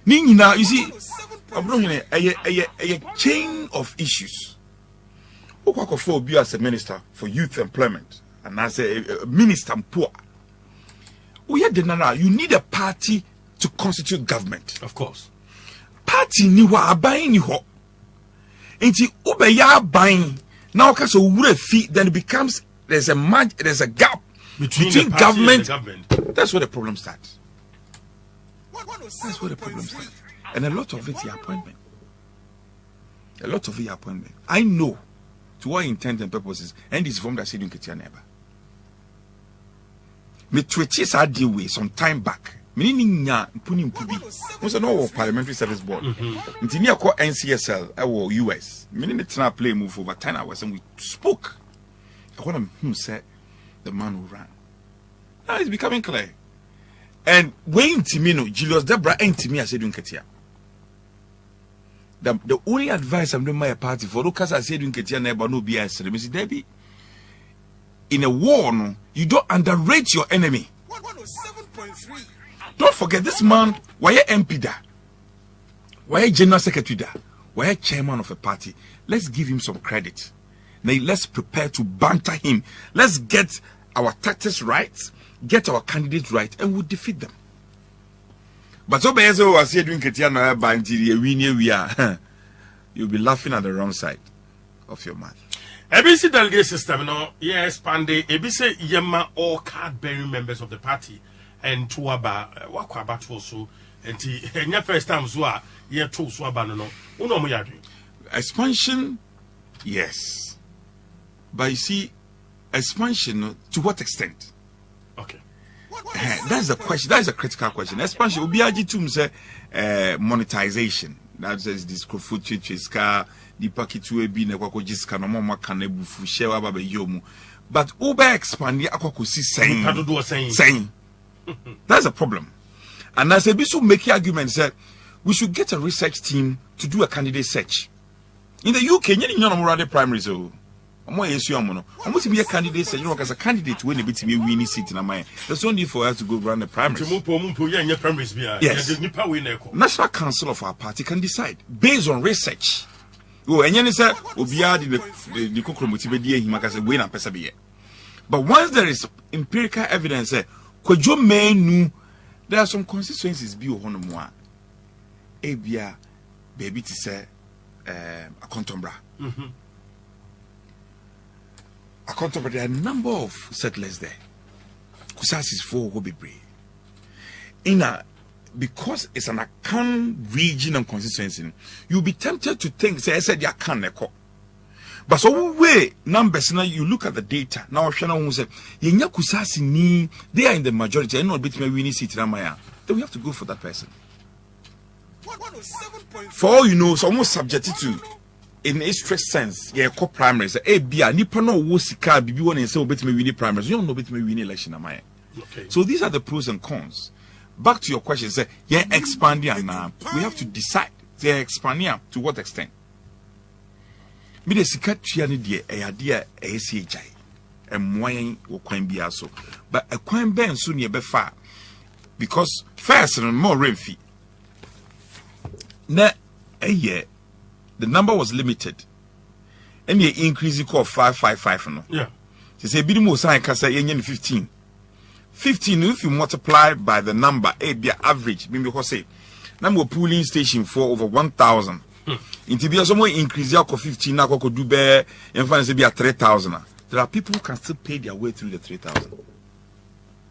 Now you see a chain of issues. For you as a minister for youth employment and as a minister poor. You need a party to constitute government. Of course. Party ni wa buying you ho. Inti ube ya buying. Now because of fee, then it becomes there's a gap between government and the government. That's where the problem starts. That's where the problem starts. And a lot of it is appointment. A lot of it is appointment. I know to what intent and purposes, and this form that said you can never. me twitches are deal with some time back. Meaning nya puni mpubi. We say no Parliamentary Service Board. Nti ni akọ NCSL or US. Meaning it's not play move for over 10 hours and we spoke. I want to say the man who ran. Now it's becoming clear. And when Timino, Julius Debra and Timmy, I said, the only advice I'm doing my party for because I said, never no BS. Mr. Debbie, in a war, no, you don't underrate your enemy. 107.3. Don't forget this man, why a MP da? Why a general secretary da? Why a chairman of a party? Let's give him some credit. Now let's prepare to banter him. Let's get our tactics right. Get our candidates right and we'll defeat them. But so I say doing Ketiana by we are you'll be laughing at the wrong side of your mouth. ABC delegate system, no, yes, Pande, ABC Yema all card bearing members of the party and Tuaba Wakwaba also and your first time Zua, ye two Swabano, no, expansion, yes. But you see, expansion to what extent? Okay. That's the question. That is a critical question. Expansion will be say monetization. That says this car, the packet to be nekwakojis no more kanebufu share baba yomu. But Uber expand the akwakosi saying. That's a problem. And as a bisu make argument said we should get a research team to do a candidate search. In the UK, you know the primaries. Almost be a candidate, you know, as a candidate when a bit me winning seat in a mind. There's no need for us to go run the primaries. Yes. National Council of our party can decide based on research. Oh, and you say, the Kokromotibedia, he makes a win and Pesabier. But once there is empirical evidence, could you may there are some constituencies be on moi. Abia, baby, to say, a contombra. Accountable, there are a number of settlers there. Kusas is for Hobibre. Because it's an Akan region and constituency, you'll be tempted to think, say, I said, you can't. But so, way numbers now, you look at the data. Now, Shana say, Yenya Kusasi ni, they are in the majority, and not between we need seat in Maya. Then we have to go for that person. For all you know, it's almost subjected to. In a strict sense, yeah, co primaries. Bia nipa no wo sika bibi won and say obetime win primaries. You don't know obetime win election am I. Okay. So these are the pros and cons. Back to your question, say yeah, expanding and we have to decide. They expanding to what extent? Me the sika tua ne de e ade a esi ejai. Emwan wo kwan bia so. But a kwan ben so ne be fa because first and more rainfee. Na the number was limited. And the increase it called 555 no. Yeah. They say bidi mo sign kasa yen 15. 15 if you multiply by the number be average bimbi ko say na mo polling station for over 1000. Inti bia so mo increase ya ko 15 na ko do be en say be 3000. There are people who can still pay their way through the 3000.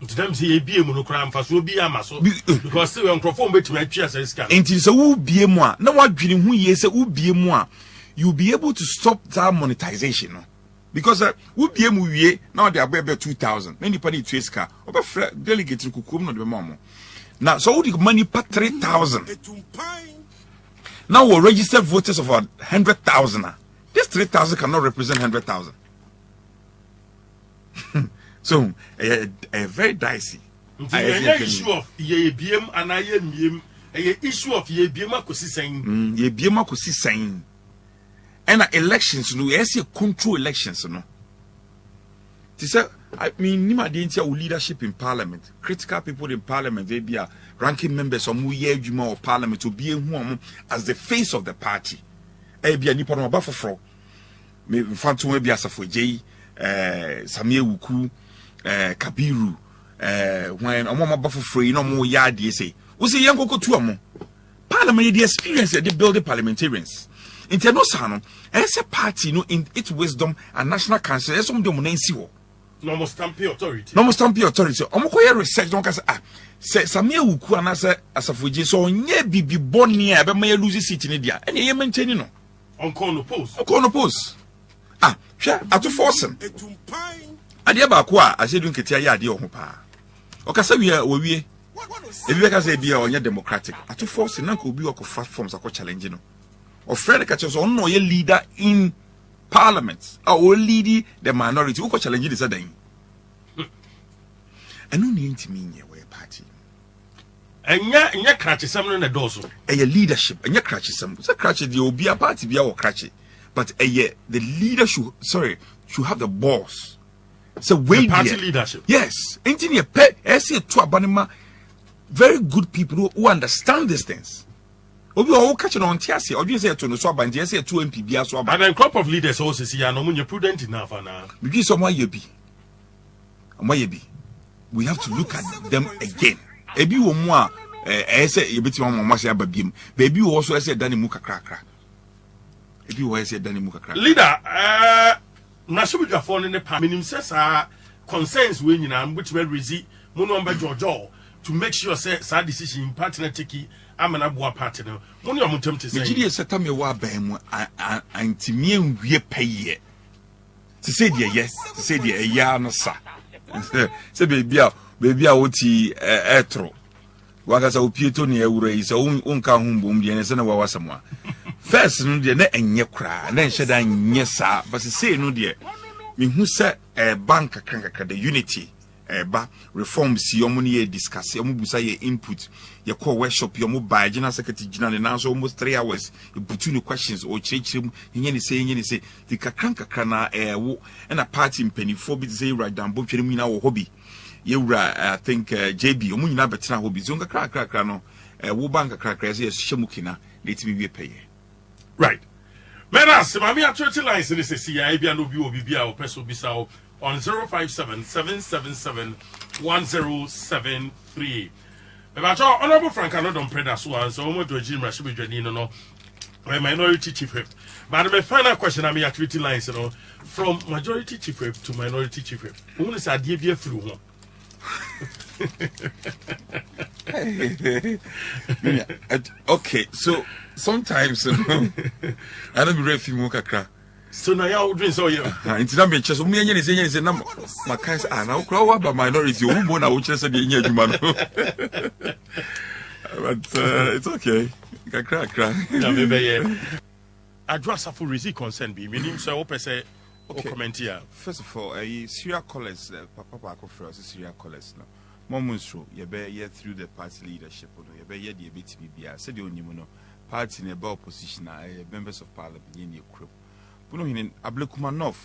To them say be mu no kra mfa so be amaso because say when crofon betimi atwa say scan. Inti so wo bie mu a na wadwene hu ye say wo bie mu a you'll be able to stop that monetization no? Because wo bie mu wie now they are be 2000 many party trace car oba delegate kukum no de mamo now so the money per 3000 now we register voters of 100,000 this 3000 cannot represent 100,000. So a very dicey issue of ye biem and I am a issue of ye biema kosi saying ye biema kosi saying and elections no yes control elections no. I mean nima dey leadership in parliament, critical people in parliament, they be ranking members of muye adwuma or parliament to be who as the face of the party. E be nipa no ba foforo me fanto we be asafo jei Samie Wuku Kabiru when Omoma Buffo no more yard say we say young go to amo parliament the experience they build the parliamentarians into no sano as a party no in its wisdom and national council as some dominance no more stampy authority omokoye research don't say say Samie Wuku and as asafoje so nye bibi boni e be ma lose seat in dia and ye maintain no on corner post hwe ato force ade ba ko a ase dun ketia ya ade ho pa okasa we ebi beka say bia onye democratic atu force na ko obi okọ platforms akọ challenge no o friend ka so no ye leader in parliament or lead the minority who challenge this then eno ni ntimi nye we party enya krachisem no na dozo leadership enya krachisem so krachi the obi a party bia wo krachi but the leader should have the boss so the party leadership yes engineer pe ese to abanima very good people who understand these things. Obi o catch on tiase, or you say to no so abandi, say to MP bia so abandi. And then crop of leaders also see ya no mun prudent enough na. Because someone ye be. We have to look at them again. Ebi wo mu a say ye beti mo say ababiem. Baby wo also say dani mu kakra. Ebi wo say dani mu kakra. Leader na so bidwa for ne pa minim say sa concerns we nyina which we rezi mo no mba jojo to make sure say sa decision partner take amana boa party no money o montem te say Nigeria setame wa ban mu antimi enwie paye to say there yes to say there ya no sa say baby a woti etro waka sa opieto ne awura yi say unka ho mbom de ne se na wa wasamwa first no de na enye kra na enhye da nye sa but say no de me hu say bank kakra the unity ba reforms si omo ne discuss omo busa ye input ye call workshop yo mo buy general secretary general na so almost 3 hours you put in questions or chirechirem nye ne say the kakra na wo na party mpanifo bi say right down bo twere mu na wo hobby ye wura I think JB omo nyina betena hobby so kakra no wo bank kakra say hwemukina let me we pay right menas mami atwete lines ni say ya e bia no bi obi bia o peso bisa on 057-777-1073. About your Honorable Hon Annoh-Dompreh as well, so almost to a gym, no, minority chief whip. But my final question, I'm activity lines, from majority chief whip to minority chief whip. Who is a DBA through one? Okay, so sometimes I don't be ready for more kakra. So now you drink so you. Into that bench, so me and you say, "No, my guys are now crowd by minority. You won't know which is the Indian man." But it's okay. You can crack. Address for receipt concern be meaning so open say comment here. First of all, serial callers, Papa Akofra, serial callers now. Moments show you be through the party leadership. You be the BTB. I said you know party in about opposition, members of parliament in your group. Puno hinin Ablekumanov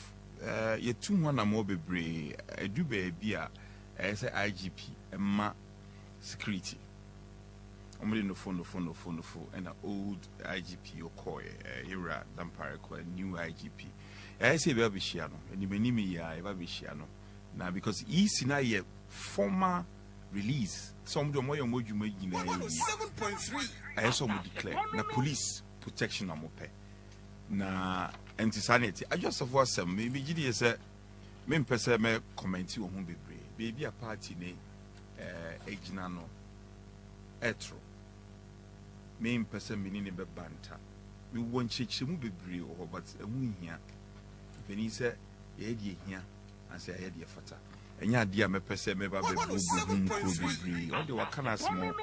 ye 2 na mo bebre edu baby a say IGP emma security omre no phone and an old IGP okoy era dampare ko new IGP say be abishia no enimani me ya e ba bishia no na because he sina ye former release some do moyo modwuma gina 7.3 I saw mo declare na police protection amope na anti-sanity. I just have some maybe GD say me pese me comment you on bebre baby a party ne ejina no etro me pese me ni be banta me won cheche mu bebre o but emu hia peni say ye die hia and say ye die fata enya ade a me pese me ba bebre bebre o de wakana smo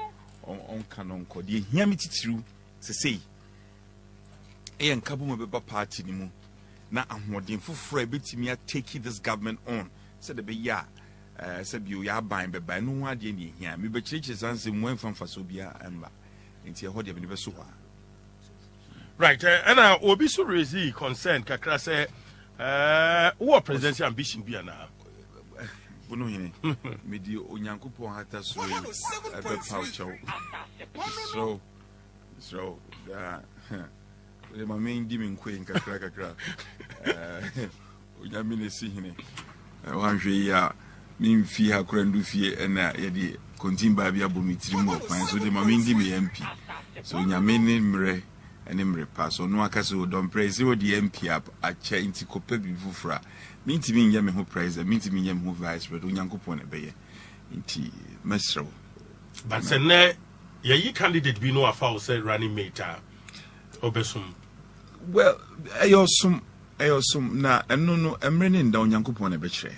on kanon ko die hia me titiru say and Kabuma Beba party ni mu na ahoden foforo ebetimi take this government on said the be said you ya ban beba no ade ni hia me be chirichi sanse mu enfamfa so bia emba enti e hode be be so ha right and obi so raise concern kakra say what presidential ambition bia na bono hini me di onyankopon hata so e be paucho so the main demon queen kakra onya me si hine wan hwe ya me fi ha krandu fie na ye di kontimba bia bo mitiri mu fan so the main demon MP so onya me ni mre ene mre pa so no aka so Dompreh se odi MP up a che inti kopa bi fufura me ntimi nya me ho president me ntimi nya me ho vice president onyankopon na be ye inti mesro but se ne ye candidate bi no afa say running mate obesum well ayosum na eno no emre ne nda onyankopon na be kire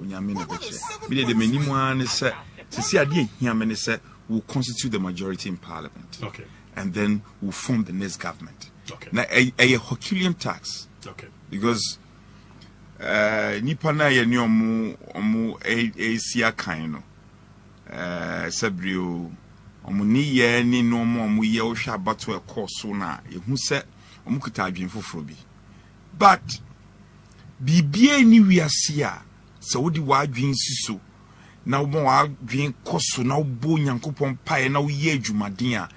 onyame na beche me de manimu an se see ade hia me ne se will constitute the majority in parliament. Okay. And then we'll form the next government. Okay. Now a Herculean tax. Okay. Because nipa na ye ni omu sia kan no sabrio omu ni ye ni no omu ye wo hwa bato e course na ehu se omu kuta adwen foforo bi. But bibie ni wiase a se wodi wa adwen siso na wo wa adwen koso na wo bo nyankopon pae na wo ye adwumaden a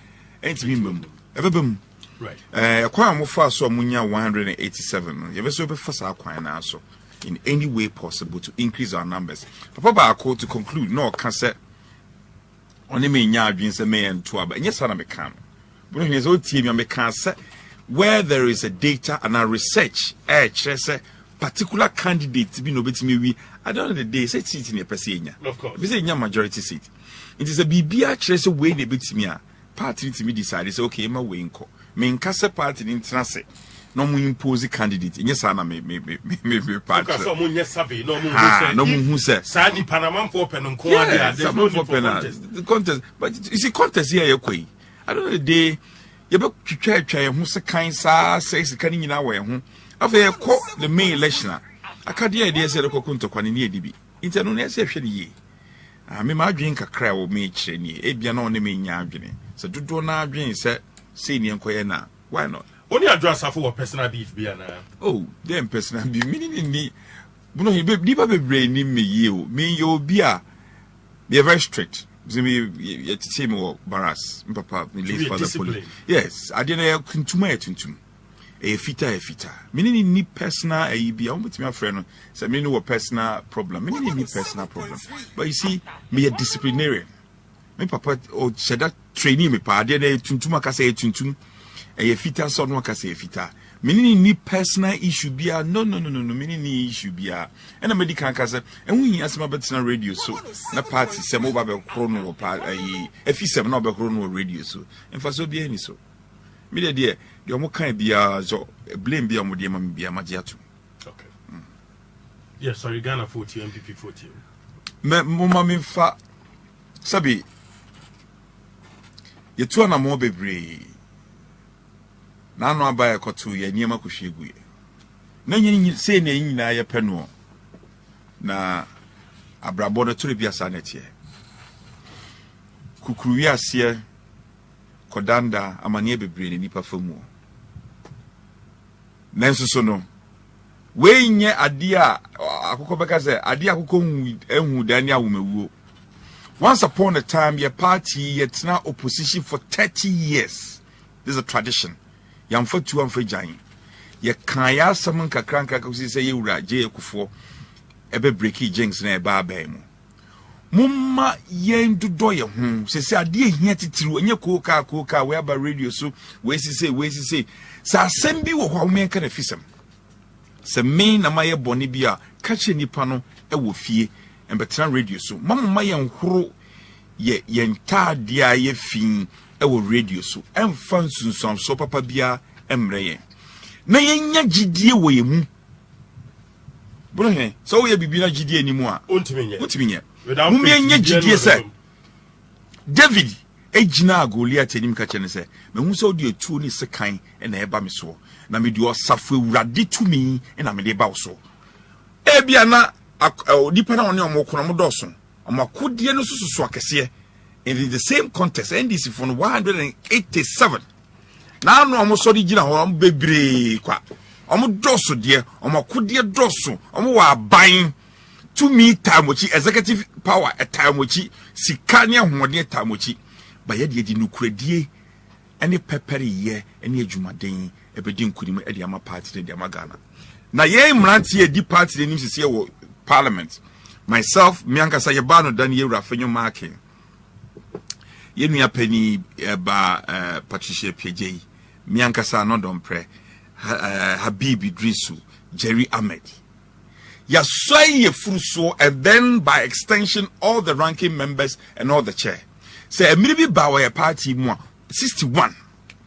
entimi mbam ebebam. Right. Kwa mo fa so munya 187 you beso be fasa kwan na so in any way possible to increase our numbers. Papa ba ko to conclude no can say oni me nya adwen se me ento aba nya sana me kan but he so tie me kan say where there is a data and a research say particular candidate be no betimi wi at the end of the day say seat in a person of course be say nya majority seat it is a bibia say way na betimi a party to me decide say okay ma we nko me nkase party ni ntrase no mu impose candidate nya sana me party because so mu nya survey no mu hu say sa ni panama for pen nko ade there's no for the contest but you see contest here yakoi I don't know the day you be twitwa ye hu se kan sa say sika ni nyina we hu afa ko the main election akade idea say the kokunto kwane ni edibi intenu na say hwe ne ye me ma adwen kakra wo me kire ni ebia na one me nya adwene se dodo na adwen se say ni enkoye na why not only address for personal beef be na oh them personal beef meaning ni buno he be bebre ni me ye o me ye obi a be very strict me tell me baras papa me late father police yes I didn't kuntuma etuntum e fita meaning ni personal e bi a mutimi afre no say me no personal problem meaning ni personal problem but you see me a disciplinarian me papa o sheda training me pa de tuntum aka say tuntum e fita so no aka say fita meaning ni personal issue bia no meaning ni issue bia and a medical aka say enwu yin asema betina radio so na party say mo ba be kro no pa efi sem na be kro no radio so emfa so bia ni so me de omo kan bia so blame bia mo de ma bia ma je atu okay yes sorry Ghana 40 MPP 40 me mo ma me fa sabi ye tu na mo bebre na no aba ekoto ye niema kohwegu ye na nyi se na nyina ye peno na abrabo no tore bia sa na tie kukuru wi ase kodanda amane bebre ni nipa famu nanso so no we nye ade a akoko beka se ade akoko hu dani awumewuo. Once upon a time your party yetna opposition for 30 years. This is a tradition. Yam for two and for giant. Ye kan ya samun kakranka kusi say yura je ekufo ebe breaki jinx na eba mu. Mumma yen do ye hu se ade ehia titiru enye koka we aba radio so we say sa asem bi wo hwa men ka na fisem. Se me na maye boni bia ka che nipa no e wo fie embetra radio so mama yen horo ye ntade ye fin e wo radio so emfa nsunsun so papa bia emre yen na yenya gidie wo ye mu bro he so wo ye bibina gidie ni mu a ontimi nye mu yenya gidie se David ejina Goliath enim ka chene se me hu so de atu ni sekan e na eba me so na me de osafo awurade tumi e na me de ba wo so e bia na odipa na one omokono mo doso omakodie no sususu akese in the same contest NDC for 187 na no omo so de gina ho bebre kwa omo doso de omakodie doso omo wa ban tumi tamochi executive power tamochi sikania hoode tamochi ba ye de nukuradie ene pepere ye ene adwumaden ebedi nkunim e de ama party de ama Ghana na ye mrantie e di party de nim sisi wo parliament myself miankasa ye ba no dan ye rafenyo marking ye nua pani Patricia PJ miankasa Annoh-Dompreh Habib Idrisu Jerry Ahmed ya soye fruso and then by extension all the ranking members and all the chair say emiri bi ba wa party mu 61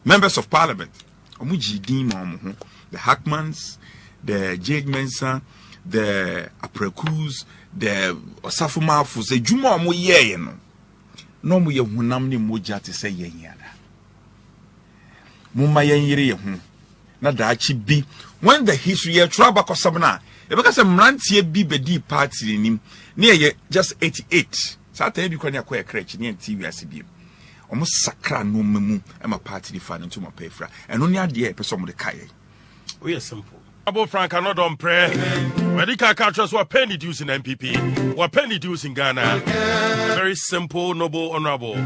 members of parliament omuji din ma omo the Hackmans the Jade Mensa the aprekus, the osafumafus, the juma mo ye no. No mo ye hunam ni moja te se ye yada. Mumma ye yire ye hu. Na da achi bi. When the history ye traba ko sabna. E beka se mrantie bi bedi party nim. Ne ye just 88. Sa ta bi kwani akwa crèche ne TV asibi. Omo sakra no memu e ma party di fa no to ma pefra. Eno ne ade e person mo de kai. We are simple. About Hon Annoh-Dompreh, medical cultures were penny dues in MPP, were penny dues in Ghana. Very simple, noble, honorable.